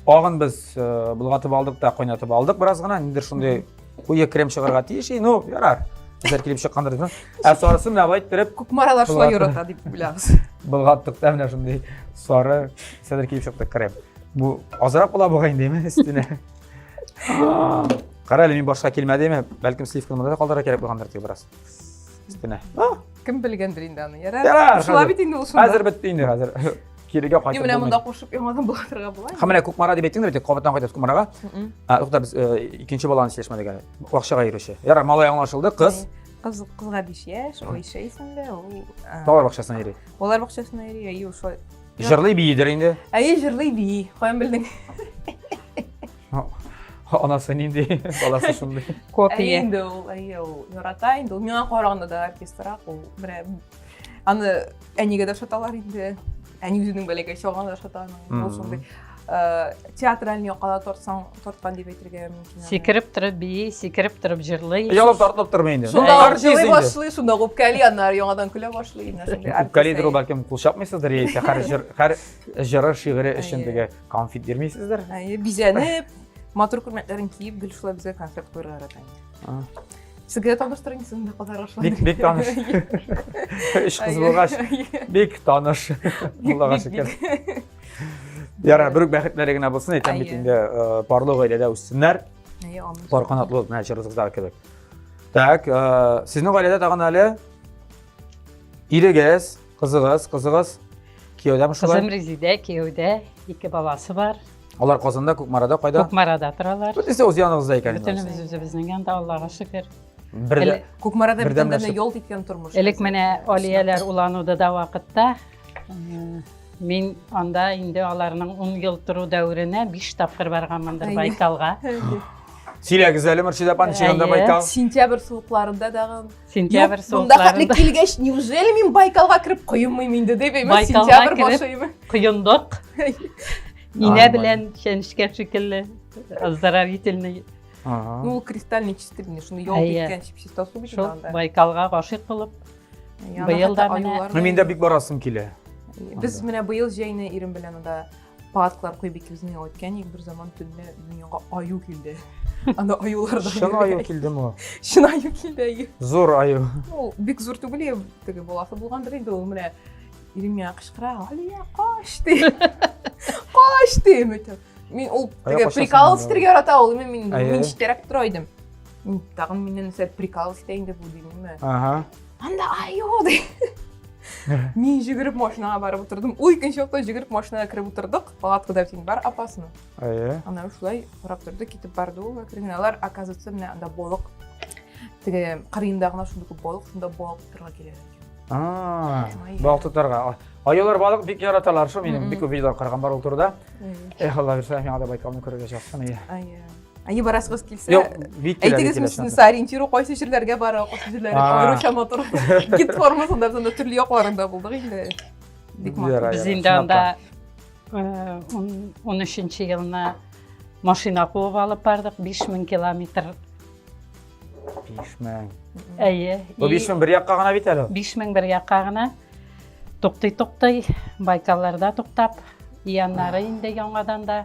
Агын biz булгатып алдык та кайнатып алдык бераз гына. Ниндер шундый куе крем чыгарга тиеш, ну, ярар. Bizler килеп чыккандыр дип. Сарысы менә бу әйттереп Көкмаралар шулай ярата дип беләбез. Булгаттык та менә шундый сары сәдер килеп чыкты крем. Бу азрак була бугай диме өстенә. Кара әле мин башка килмәдеме? Бәлкем сливканы монда калдыра кирәк булгандыр тип бераз. Өстенә. Кем белгәндер инде аны. Ярар, Ярар. Шулай хәзер. бит инде ул шунда. Хәзер бетте инде хәзер. Кирегә Ю кайтып менә монда булмый. кушып яңадан булатырга була. Һәм менә Күкмара дип әйттең бит, кабаттан кайтып Күкмарага. Тукта без икенче баланы сөйләшмәдек әле. Акчага йөрүче. Ярар, малай аңлашылды, кыз Кызга 5 яшь, ой шәйсендә, ой. тауар бакчасына йөри. Алар бакчасына йөри, ай шулай. Җырлый биидер инде. Әйе, җырлый би. Каян белдең? Анасы нинди, баласы шундый. Әйе Kopya. инде ул, әйе ул. Ярата инде ул. Миңа караганда да оркестрак ул. Бер аны әнигә дә шаталар инде. Әни үзенең бәләкәй чагында да шата аның. Ул шундый. Театральный якала торткан дип әйтергә мөмкин. Сикереп торып бии, сикереп торып җырлый. Ялып тартылып тормый инде. Шунда Артист җырлый инде. башлый, шунда үпкәли аннары яңадан көлә башлый. Калидро бәлкем кул чапмыйсыздыр яисә һәр җыры шигыре өчен теге конфет бирмисездер. Әйе, бизәнеп, матур күрмәкләрен киеп, гел шулай безгә концерт куярга ярата. Сезгә таныштырыңсың да кызлар шулай. Бик таныш. Өч кыз булгач, бик таныш. Аллага шөкер. Ярар, бер бәхетләре генә булсын, әйтәм бит инде парлы гаиләдә үссеннәр, Әйе, амин. пар канатлы булып, менә җырызгыздар кебек. Так, сезнең гаиләдә тагын әле ирегез, кызыгыз, кияүдәме Kızım шулай? Резиде, köyde 2 balası var. Алар Казанда, Күкмарада кайда? Кукмарада торалар. Бүтесе үз яныгызда икән. Bütünümüz үзебезнең янда, Аллага шөкер. Бердә Күкмарада Бердәм битендә нәрсә- йол иткән тормыш. Элек менә Алияләр улануда да вакытта мин анда инде аларның 10 ел тору дәверенә 5 тапкыр барганмындыр Әйе. Байкалга. Сөйләгез әле Мөршидә апа, ничегәндә Әйе. Байкал? Сентябрь суыкларында дагы. Сентябрь Монда хәтле суыкларында килгәч, неужели мин Байкалга кирип куймыйм инде дип әйтәм. Байкалга Сентябрь кирип- башлыйм. коендык. Инә Нормально. белән чәнечкә шикелле оздоровительный. Ну, кристальный чистильный, шуны йол Әйе. иткән чипсиста су бит Шул анда. Байкалга гашыйк булып, быел да менә- Мен дә бик барасым килә. Без менә быел җәйне ирем белән анда палаткалар куйып икебезнең үткән бер заман төнлә дөньяга аю килде. Анда аюларда. Шын аю килдеме ул? Шын аю килде. Аю. Зур аю. Ул бик зур түгел, теге баласы булгандыр инде ул менә ирем миңа кычкыра, "Алия, каш!" ди. Каш ди. Мин ул Аяк теге ашасың прикол инде. истергә ярата ул, мин Әйе. иштерәк тора идем. Мин тагын миннән нәрсә прикол истә инде бу димме. Ага. Анда аю ди. Мин җигереп машинага барып утырдым. Ул икенче якта җигереп машинага кирип утырдык. Палаткада бит бар апасының. Әйе. Ана шулай карап торды, китеп барды ул. Киргәннәр, оказывается, менә анда балык. Теге кырыенда гына шундый күп балык, шунда балык тутырга килә. Балык Балык Аюлар балык бик яраталар шу, минем бик күп видеолар караган бар ул турыда. Алла бирсә, миңа да Байкалны күрергә чыксын. Әйе. Әйе, барасыгыз килсә. Юк, бик Әйтегез мисен ориентиру кайсы җирләргә бара, кайсы җирләргә аеруча матур. Гид формасында бездә төрле якларында булдык инде. Бик матур. Biz indi anda 13 yılına maşina kuvub alıp bardık 5000 kilometr. 5000. Әйе. Бу 5000 бер якка гына бит әле. 5000 bir yakka gına. Туктый, Байкалларда туктап, яннары инде яңадан да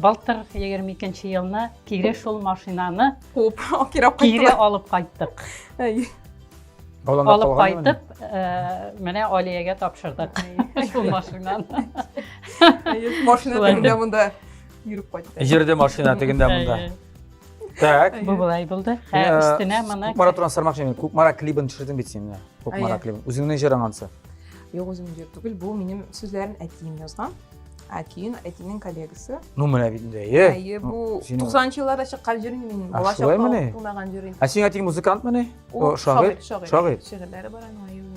Балтыр 22 елына кире шул машинаны Хоп, кирап кире кайттылар. алып кайттык. Әйе. Алып кайтып, менә Алиягә тапшырдык шул машинаны. Әйе, машина Шулай тегендә монда йөреп кайтты. Җирдә машина тегендә монда. Әйе. Так. Бу булай булды. Өстенә моны Күкмара турында сормакчы мен. Күкмара клибын төшердең бит син. Күкмара Әйе. клибын. Үзеңнең җырың ансы. Юк, үзем җыр түгел, бу минем сүзләрен әтием язган. Әтинең коллегасы. Ну менә бит инде. Әйе, бу 90 елларда чыккан җыр минем бала шулай чакта менә? укылмаган җыр инде. Ә сиңа тиң музыкант менә? Ул Шагыйрь. Шагыйрь. Шигырьләре бар аның.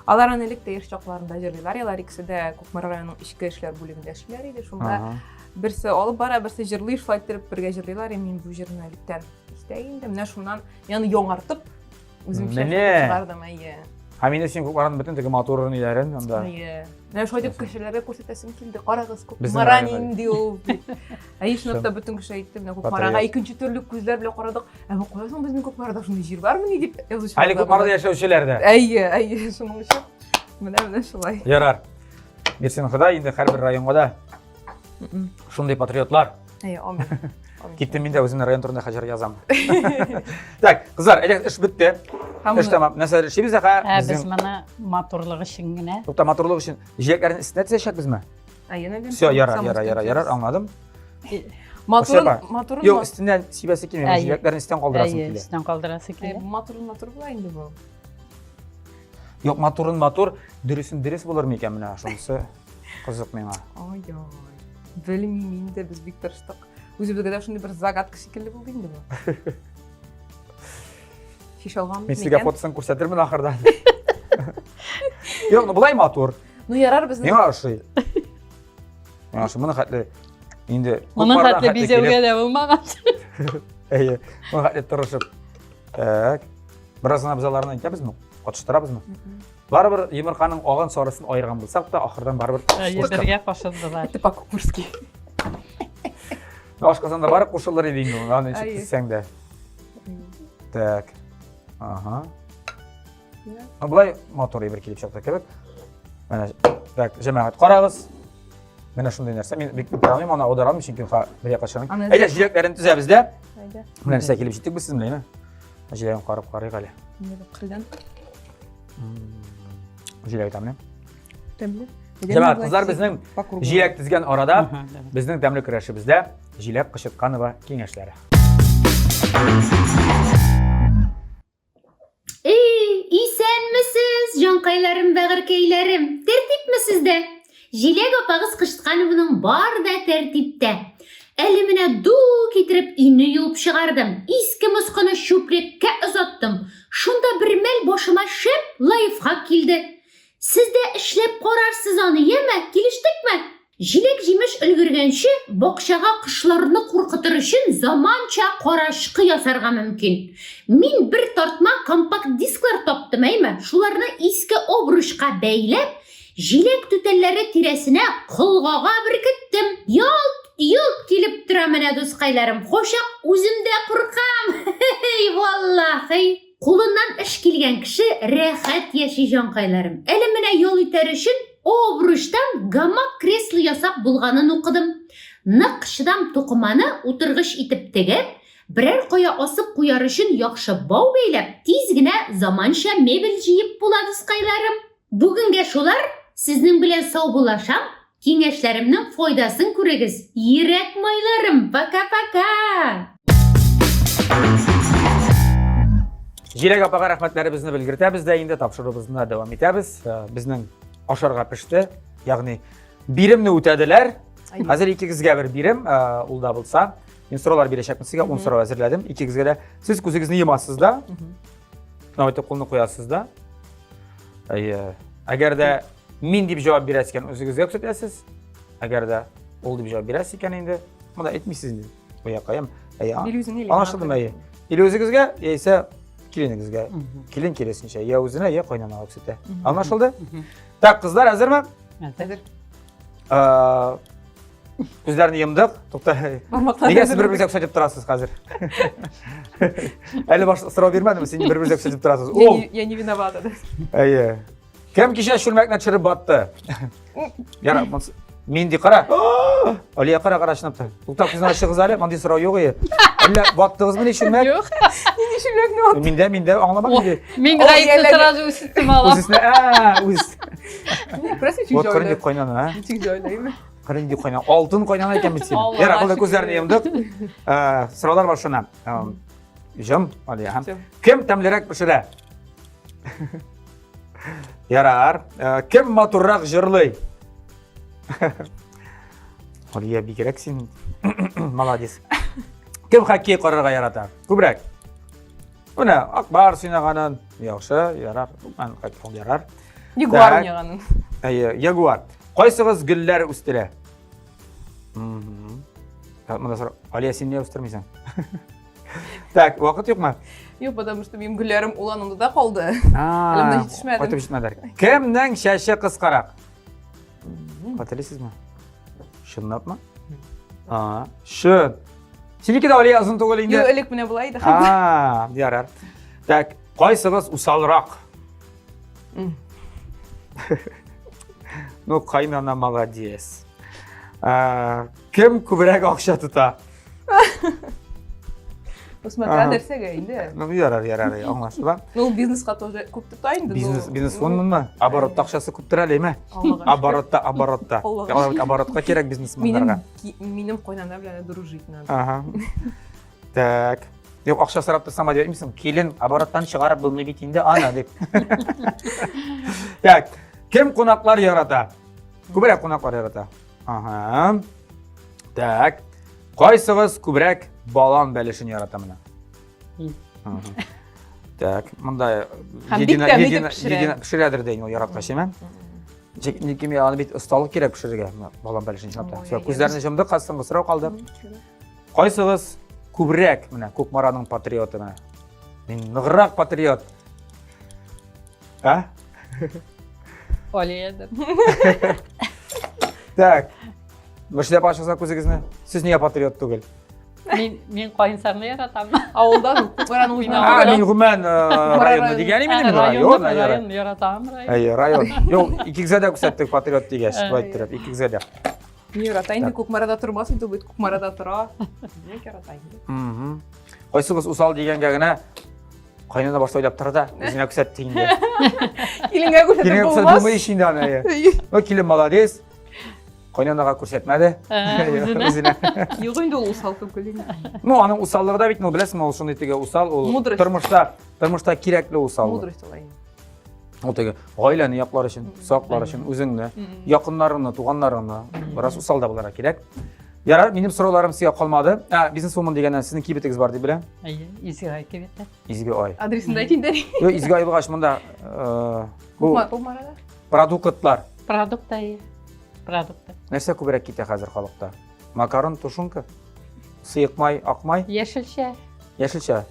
Алар аны элек яшь чакларында җырлыйлар. Алар икесе дә Күкмара районының ичке эшләр бүлегендә эшләр иде. Шунда берсе алып бара, берсе җырлый, шулай итеп бергә җырлыйлар. Мин бу җырны электән İşte mine şundan yani yoğartıp özümçe Mine. çıkardım ayı. Ha mine sen koparan bütün tege motorunu ileren onda. Ayı. Ne şöyle kişilere ko'rsatasim keldi. Qara qız ko'p. Bizim Maranin diyor. Ay sınıfta bütün kişi aytdim. Ne ko'p qaraga ikinci türlü ko'zlar bilan qaradık. Ama qo'yasan bizning ko'p qaradak shunday jir barmı ne dep yozishib. Hayli koparda yaşauvchilarda. Ayı şunun için. Mine şulay. Yarar. Bersin Xudo, endi har bir rayonga da shunday patriotlar. Ayı amin. Ketdim men de o'zimni rayon turida hajar yozaman. Tak, qizlar, ish bitdi. Ish tamam. Nasıl ishimiz ha? Biz mana motorluq için gine. To'xta, motorluq uchun jiyaklarni islatsak bizmi? Ayı ne Всё, yarar, anladım. Motorun Yo'q, istidan sibasi kelmaydi. Ayy. Jiyaklarni istan qoldirasing Ayy, keladi. istan qoldirasi keladi. motor bulaydı bu. Yo'q, motor dürüs bo'larmi ekan mana shunisi? Qiziq menga. Ay. Bilmeyeyim de biz bir tırıştık. Özümüzde de şimdi bir zagadka şekilli buldu indi bu. Şiş alğan Men sizga fotosini ko'rsatirman oxirida. Yo'q, bulay motor. Ну yarar bizning. Yaxshi. Yaxshi, buni xatli endi Bunun hatlı bizevge de bulmagan. Ayy, buni xatli turishib. Tak. Birazdan abzalarni aytamizmi? Qotishtirabizmi? Baribir Yemirxonning og'in sorisini ayirgan bo'lsak da oxirdan baribir Birge qo'shildilar. Это по-кукурски. oshqozonda barib qo'shillar eding uni. Ana Ayy. eshitsangda. Tak. Aha. Bulay motori bir kelib chiqdi kerak. Mana tak, jamoat qarag'iz. Mana shunday narsa. Men bittalarni mana o'daram, chunki bir yoqqa chiqing. Ayda jilaklarini tuzabizda. Haydi. Mana narsa kelib chiqdik biz siz bilanmi? Jilayam qarab qaraylik hali. Ne bu qildan? Jilak tamam. Temli. Jamoat qizlar bizning jilak tizgan orada bizning damli kurashimizda jilak qishitqanova kengashlari. İysenmisiz, jonkaylarım, bagırkeylerim. Tertip mi sizde? Jilek opağız Qıştqanovaның bar da tertipte. Elimine du getirip inni yuvup çıkardım. İski muskunu şüprekke uzattım. Şunda bir mel başıma şep layıfhak kildi. Siz de işlep korarsız onu yeme, geliştik mi? Jilek jimiş ülgürgenşi bokşağa kışlarını korkutur için zamança koraşkı yasarga mümkün. Min bir tartma kompakt diskler toptum eymi? Şularını iski obruşka beylep, jilek tütelleri tiresine kılgağa birikittim. Yalt gelip duramına doskaylarım. Hoşa uzimde kurkam. Vallahi. Kulundan iş kelgen kişi rahat yaşayacağın kaylarım. Elimine yol iter için o buruştan gamak kresli yasap bulganın okudum. Nakşıdam tokumanı oturgış itip tegep, birer koya asıp koyar için yakşı bağ beylep, tizgine zamanşa mebel jiyip buladız kaylarım. Bugün şular sizin bilen sağ bulaşam, kengeşlerimnin foydasını kuregiz. Yürek maylarım, paka paka. Jilak opaga rahmatlarimizni bildiramiz da endi topshiruvimizni davom etamiz. Bizning oshirg'a pishdi, ya'ni birimni o'tadilar. Hozir ikkingizga bir birim, ulda bo'lsa, men so'rovlar berishapman sizga, 10 so'rov hozirladim. Ikkingizga da siz ko'zingizni yemassiz-da. Navbatda qo'lni qo'yasiz-da. Agarda men deb javob berasiz ekan, o'zingizga ko'rsatasiz. Agarda ol deb javob berasiz ekan endi, bunda aytmaysiz endi. Bu yoqqa ham. Anlaşıldı ayy. İli o'zingizga, esa keliningizga. Kelin keresincha, ya o'zini, ya qo'ynanaga ko'rsatadi. Anlaşıldı? Tak, qizlar hazırmi? Hazır. Ko'zlarni yumdik. To'xta. Nega siz bir-biringizga ko'rsatib turasiz hozir? Hali boshqa so'rov bermadimmi? Siz bir-biringizga ko'rsatib turasiz. Я не виновата. Ayy. Kim kisha shulmakni chirib botdi? Yara, mendi qara. Aliya qara shinabdi. To'xtab ko'zni ochib qizlar, menday so'rov yo'q edi. Alla botdingizmi shulmak? Yo'q. Ne düşünmek ne oldu? Menda anlamadim. Men gayet sıracı üstüme alıp. O'zisini, o'z. Burası için Ot öyle. qirib qo'ynana, ha? Küçük öyle mi? Qirib qo'ynana, oltin qo'ynana ekan bitsin. Allah Yara, aşkına. qo'lda ko'zlarni yumdik. So'rovlar bor shuna. Jim, Aliya ham. Jim. Kim tamliroq pishira? Yarar. Kim motorroq jirli? Aliya bekerak sen. Молодец. Kim hokkey qararga yaratar? Ko'proq. Buna Akbar sinaganan yaxshi, yarar. Men hokkey yarar. Jaguar oynaganın. Jaguar. Qaysigiz gullar o'stira? Mana so'ra, Aliya sen ne o'stirmaysan? Так, вакыт юкмы? Yok, потому что benim güllerim ulan onda da kaldı. Elimden yetişmedi. Кайтып җитмәдер. Кемнең чәче кыскарак? Кателисезме? Чынлапмы? Шын. Синеки дә алый озын түгел инде. Yok, элек менә булайdı. Ярар. Так, кайсыгыз усалрак? Ну, кайнана молодец. Кем күбрәк акча тота? Посмотря дәрсәгә инде. Ну, ярар, аңлашыла. Ну, бизнесқа тоже күп тота инде. Бизнес фондынмы? Оборот акчасы күптер әлеме? Оборотта. Оборотка кирәк бизнесмендәргә. Минем кайнана белән дружить надо. Ага. Так. Yok akşa sarıp tutsam hadi misin? Kelin abarottan çıkarıp bulmayı bit indi ana deyip. Tak. Kim konaklar yarata? Kübrek konaklar yarata. Aha. Tak. Kaysıgız kübrek balan belişini yarata mına? Так, мында едина пиширәдер дейін ол яраткач емен. Некеме аны бит ысталық керек пиширге, балан бәлішін жинапта. Көздеріне жымды, қастыңғы сұрау қалды. Қайсығыз күбірек, мына, Көкмараның патриоты мына. Мен нығырақ патриот. Олиядыр. Так, мүшілеп ашықса көзігізіне, сіз неге патриот түгіл? Мен қайынсарны яратам. Ауылдан Көкмараның Мен уйнауы. ғұмен районы дегені менің Район яратам. Район. Йоу, икігзәдә күсәттік патриот дегеш, байтырып, икігзәдә. Не ярата инде, Көкмарада тұрмас инде, бит Көкмарада тұра. Не ярата инде. Қайсығыз усал дегенге генә қайнана башта ойлап тұр да, өзіне күсәт дегенде. Келінге көрсетіп Келінге күсәт болмас. болмай ішінде ана. Келін молодец. Қайнанаға көрсетмәді. Өзіне. Yok инде ол усал көп келін. Ну, аның усаллығы да бит, ну, білесің, ол шындай теге усал, ол Мудрость. тұрмышта кереклі усал. Мудрость олай. Ол теге ғайланы яқлар үшін, сақлар үшін, өзіңні, яқынларыңны, туғанларыңны, біраз усал да болара керек. Ярар, менің сұрауларым сізге қалмады. Бизнес-вумен дегеннен сіздің кибетіңіз бар деп білем? Изге ай кебетті. Изге ай. Адресін айтайын дәр. Yo, izge ay бұғаш мұнда Көкмарада. продуктлар. Продукты. Нәрсе көбірек кете қазір халықта? Макарон, тушунка, сыйық май, ақ май, Яшілше. яшілше.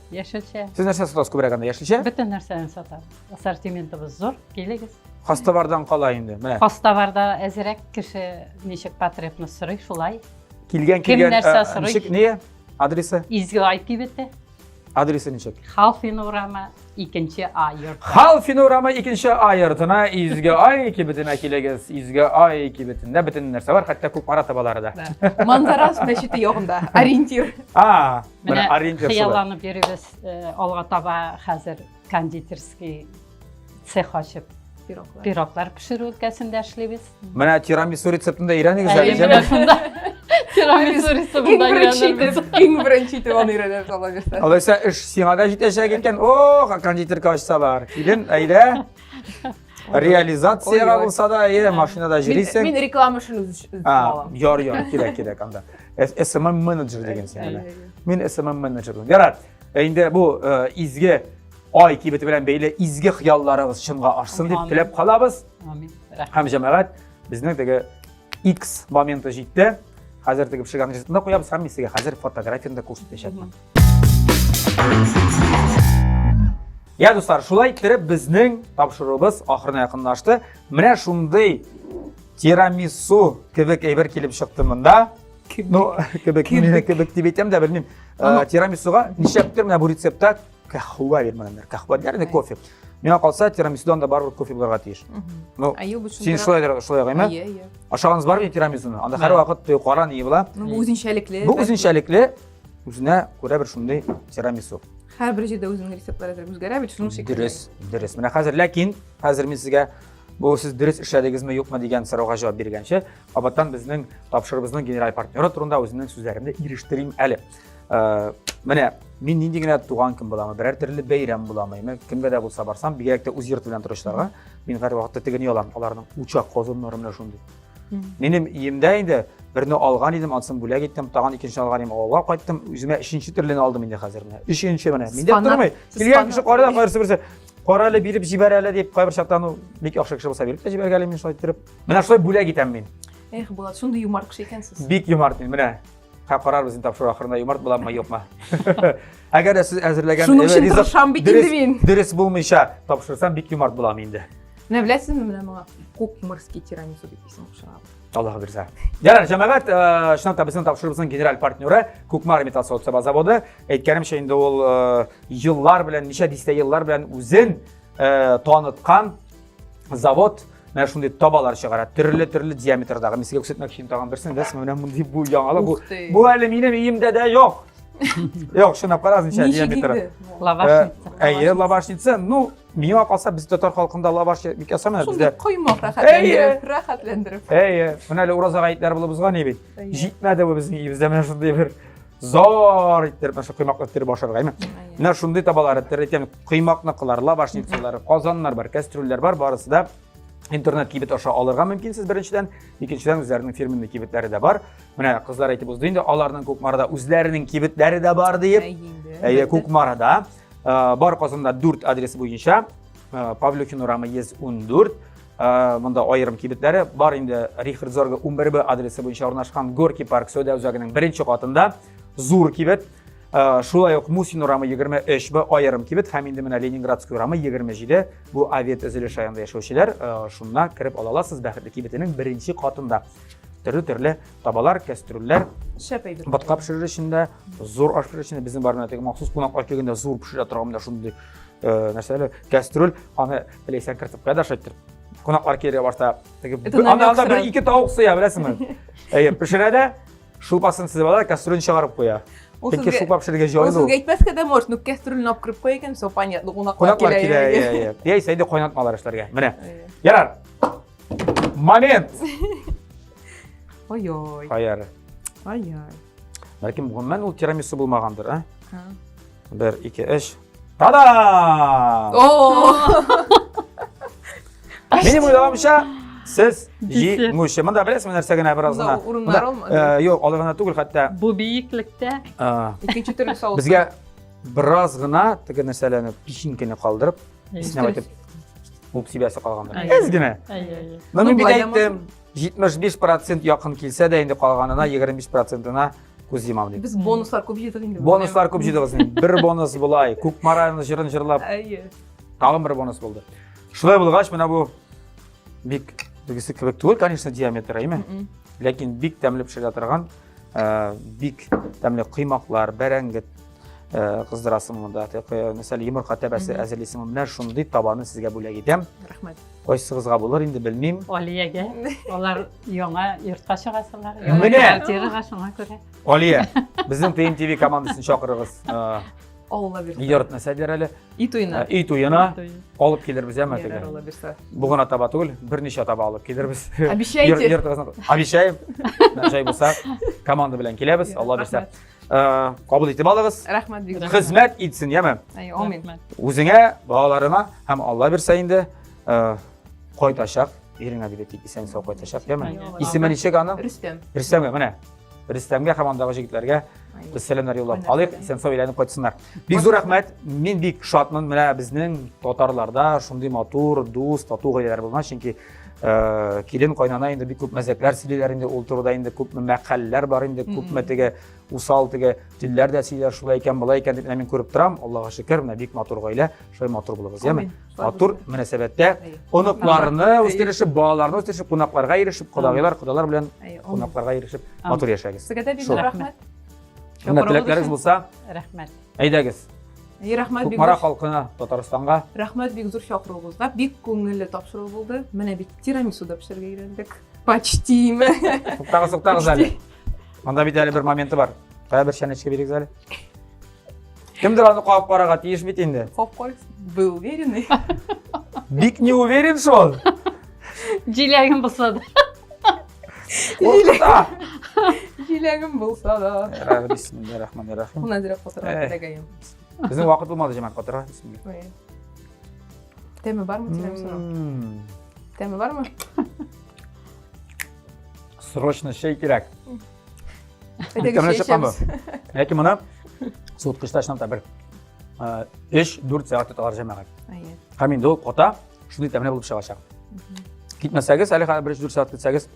Сіз нәрсе сатасыз көбірек анда, яшілше? Бүтін нәрсені сатамыз. Ассортиментіміз зор, келегіз. Қастабардан қалай енді? Қостабарда әзірек кіші нешік потребны сұрай, шулай. Келген, нәрсе сұрай? нешік, не? Адресі? Изге ай кебетті. Адресі нешік? Халфин урама, икінші айыр. Халфинурама ikінші айыртына изге ай кебетіне келегіз. Изге ай кебетінде бітін нәрсе бар, қатта Көкмара табалары да. Манзарас мәшеті yoğunda. Ориентир. Міне ориентир шулай. Қияланы беребіз, олға таба қазір кондитерский цех ашып, пироглар пішіру өлкәсінде әшлебіз. Міне тирамису рецептінде үйреніңіз. Тирамису рецептінде үйренірбіз. Ең бірінші итіп оны үйреніп сала берді. Алайса іш сиңа да жетешек екен. Кондитерка ашсалар. Келін, әйді. Реализацияға болса да, машинада жүрейсің. Мен реклама үшін үзіп алам. Йор, керек анда. SMM менеджер деген сен. Мен SMM менеджерім. Ярат, енді бұл изге ай кебеті білен бейлі изге қиялларыңыз шынға ашсын деп тілеп қалабыз. Хам жамағат, біздің деге X моменті жетті. Қазір деге пішіганы жетінде қоябыз, хам есеге қазір фотографияны да көрсетешетмін. Я, достар, шулай кіріп біздің тапшырыбыз ақырына яқынлашты. Міне шундай тирамису кебек әйбір келіп шықты мұнда. Ну, кебек деп етем де білмейм. Тирамисуға нешептер міне бұл рецепта кахуа бермәлендер. Кахуа дәріне кофе. Мен қалса тирамисудан да барбыр кофе бұларға тиеш. Сен шулай ғайма? Ашағаныз бар бен тирамисуны? Анда қары уақыт қора не бұла? Бұл өзіншәліклі. Бұл өзіншәліклі, өзіне көре бір шундай тирамису. Hər bir жерде өзінің рецептлары өзгәрә бит, шуның шекелле. Дөрес. Менә хәзер ләкин хәзер мен сезгә бу сез дөрес эшләдегезме юкмы дигән сорауга җавап биргәнче, кабаттан безнең тапшырыбызның генераль партнеры турында үзенең сүзләрендә ирештерим әле. Менә мин нинди генә туган көн буламы, берәр төрле бәйрәм буламы, кемгә дә булса барсам, бигрәк тә үз йорты белән торышларга мин һәр вакытта тегене алам, аларның учак казаннары белән шундый. Минем иемдә инде берне алган идем, ансын бүләк иттем, тагын икенче алган идем, авылга кайттым, үземә өченче төрлене алдым инде хәзер менә. Өченче менә. Миндә тормый. Килгән кеше карада кайрысы берсе, кара әле биреп җибәр әле дип кайбер чактан ул бик яхшы кеше булса биреп җибәргәле мин шулай итеп. Менә шулай бүләк итәм мин. Булат, шундый юмарт кеше икәнсез. Бик юмарт мин менә. Qararбыз инде тапшыру ахырында юмарт буламы, юкмы. Әгәр дә сез әзерләгән Шуның өчен тырышам бит инде мин. дөрес булмыйча тапшырсам, бик юмарт булам инде. Менә беләсезме, менә моңа кукмырский тирамису дип исем кушыгам. Аллаһ бирсә. Ярар, җәмәгать, шуннан да безнең тапшырыбызның генераль партнеры Кукмар металл савыт заводы. Әйткәнемчә инде ул еллар белән, ничә дистә еллар белән үзен таныткан завод. Менә шундый табалар чыгара, төрле диаметрдагы. Мен сезгә күрсәтмәкче тагын берсен дәсме, менә мондый бу яңалык, бу әле минем өемдә дә юк. Юк, шуны карагыз ничә диаметры. Лавашница. Әйе, лавашница. Ну, миңа калса, без татар халкында лаваш бик ясамый Шундай бездә. коймак Әйе. рәхәтләндереп. Әйе, менә әле ураза гаетләр булып узган иде бит. Җитмәде бу безнең өебездә менә шундый бер зор иттереп, менә коймаклы иттереп башаргаймы. Менә шундый табалар иттереп, коймакны кылар, лавашницалар, казаннар бар, кастрюльләр бар, барысы да интернет кибет аша алырга мөмкинсез беренчедән, икенчедән үзләренең фирменный кибетләре дә бар. Менә кызлар әйтеп узды инде, аларның Кукмарда үзләренең кибетләре дә бар диеп. Әйе, Кукмарда бар Казанда 4 адресы буенча, Павлюхин урамы 114, монда аерым кибетләре бар инде. Рихард Зорга 11Б адресы буенча урнашкан Горький парк Сөйдә үзәгенең беренче катында зур кибет. Шулай ук Мусин урамы 23Б аерым кибет һәм инде менә Ленинградский урамы 27, бу авиат өзелеш аянда яшәүчеләр, шунда кирип ала аласыз бәхетле кибетенең беренче катында. Төрле табалар, кастрюльләр, Шәпәйдер. ботка пешерер өчен, зур аш пешерер өчен безнең бар менә теге махсус кунаклар килгәндә зур пешерә торган менә шундый нәрсәләр, кастрюль, аны беләсәң кертеп кайда шайтыр. Кунаклар килә башта теге анда бер ике тавык сыя, беләсеңме? Әйе, пешерә дә шулпасын сызып ала, кастрюльне чыгарып куя. Пeki шулпа пешерергә җайлы ул. Узга әйтмәскә дә может, ну кастрюльне алып кирип куя икән, все понятно, кунаклар Кунаклар килә. Яисә инде кайнатмалар эшләргә. Менә. Ярар. Момент. Ой-ой. Хәер. Ай-ай. Бәлкем гомумән ул тирамису булмагандыр, а? 1 2 3. Та-да! Минем уйлаганча сез җиңүче. Монда беләсезме нәрсә генә бераз гына. Урыннар алмады. Юк, алгана түгел, хәтта Бу биеклектә Икенче төрле савыт. безгә бераз гына теге нәрсәләрне печеньканы калдырып, исенә әйтеп ул сибәсе калгандыр. Әз генә. Әйе. Ну, мин бит байлама. әйттем, 75% якын килсә дә инде калганына 25%-ына күз йомам дип. Без бонуслар күп җыйдык инде. Бонуслар күп җыйдыгыз. Бер бонус булай, Кукмараны җырын җырлап, Әйе. тагын бер бонус булды. Шулай булгач, менә бу бик дигесе кебек түгел, конечно, диаметры, әйме? Ләкин бик тәмле пешерә торган, бик тәмле кыймаклар, бәрәңге кыздырасым монда. Мәсәлән, йомырка тәбәсе әзерлисем, менә шундый табаны сезгә бүләк итәм. Рәхмәт. Кайсыгызга булыр инде белмим. Алиягә. Алар яңа йортка чыгасылар. Менә. Квартирага шуңа күрә. Алия, безнең ТМТV командасын чакырыгыз. Алла бирсә. Йорт нәрсәдер әле? И туйна. Үй туена алып килербез, әмма теге. Алла бирсә. Бугына таба түгел, берничә таба алып килербез. Обещайте. Обещаем. Җай булса, команда белән киләбез, Алла бирсә. Кабул итеп алыгыз. Рәхмәт бик. Хезмәт итсен, яме? Әйе, амин. Үзеңә, балаларыңа һәм Алла бирсә инде кайтачак, иреңә дип исән сау кайтачак, яме? Исеме ничек аның? Рөстәм. Рөстәмгә, менә. Рөстәмгә һәм андагы җегетләргә без сәламнар юллап алыйк, исән сау әйләнеп кайтсыннар. Бик зур рәхмәт. Мин бик шатмын менә безнең татарларда шундый матур, дус, тату гаиләләр булган, чөнки килен кайнана инде бик күп мәзәкләр сөйлиләр инде, ул турыда инде күп мәкалләр бар инде, күп теге усал теге телләр дә сөйлиләр, шулай икән, булай икән дип мин күреп торам. Аллаһка шөкер, менә бик матур гаилә, шулай матур булыгыз, яме? Матур мөнәсәбәттә оныкларны үстерешеп, балаларны үстерешеп, кунакларга ирешеп, кодагыйлар, кодалар белән кунакларга ирешеп матур яшәгез. Сезгә дә бик Шул. рәхмәт. Менә теләкләрегез булса, Рәхмәт. әйдәгез. Рәхмәт бик. Кукмара халкына, Татарстанга Рәхмәт бик зур чакыруыгызга. Бик күңелле тапшыру булды. Менә бит тирамису да пешерергә өйрәндек. Почти. Туктагыз әле. Анда бит әле бер моменты бар. Кая бер чәнечкә бирегез әле. Кемдер аны кагып карарга тиеш бит инде. Хопкой. Вы уверены? Бик не уверен шул. Җиләгем булса да. Урта. Җиләгем булса да. Бисмиллаһир-рахманир-рахим. Хуназира фотография тәгәем. Безнең вакыт булмады җәмәгать катыра. Бисмилlah. Тәме бармы тирамису? Тәме бармы? Срочно шей кирәк. Әйдәгез Тәмле чыкканбы? чәчәбез. Ләкин моны суыткычта чынлап бер 3-4 сәгать тоталар җәмәгать. Әйе. Һәм инде ул ката шундый тәмле булып чыгачак. Китмәсәгез, әле хәзер 1-4 сәгать китсәгез,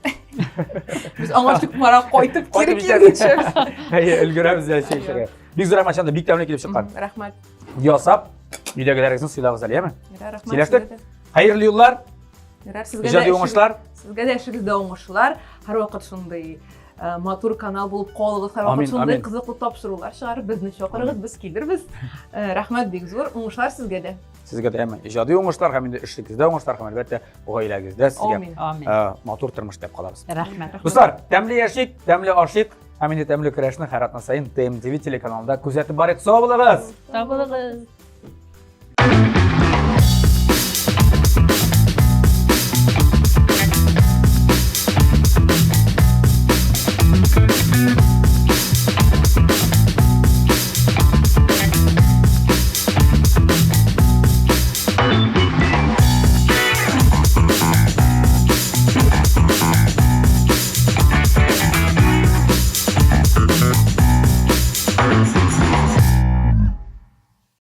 Biz аңашып мара қойтып кері Қойтып келгенше. Үлгерәбез әле шешеге. Бик зур рәхмәт, бик тәмле килеп чыккан. Рахмат. Ясап, өйдәгеләрегезне сыйлагыз әле, яме? Рахмат. Сөйләштек? Хәерле юллар, Сезгә иҗади уңышлар. Сезгә дә эшегездә уңышлар. Һәрвакыт шундый матур канал булып калыгыз. Амин, Һәрвакыт шундый амин. кызыклы тапшырулар чыгарып безне чакырыгыз, без килербез. Рәхмәт бик зур. Уңышлар сезгә дә. Сезгә дә яме. Иҗади уңышлар һәм инде эшлекләрдә уңышлар һәм әлбәттә гаиләгездә сезгә Амин. Амин. матур тормыш дип калабыз. Рәхмәт. Дуслар, тәмле яшик, тәмле ашик, һәм инде тәмле көрәшне һәр атна сайын ТМТV телеканалында күзәтеп барыйк. Сау булыгыз. Сау булыгыз.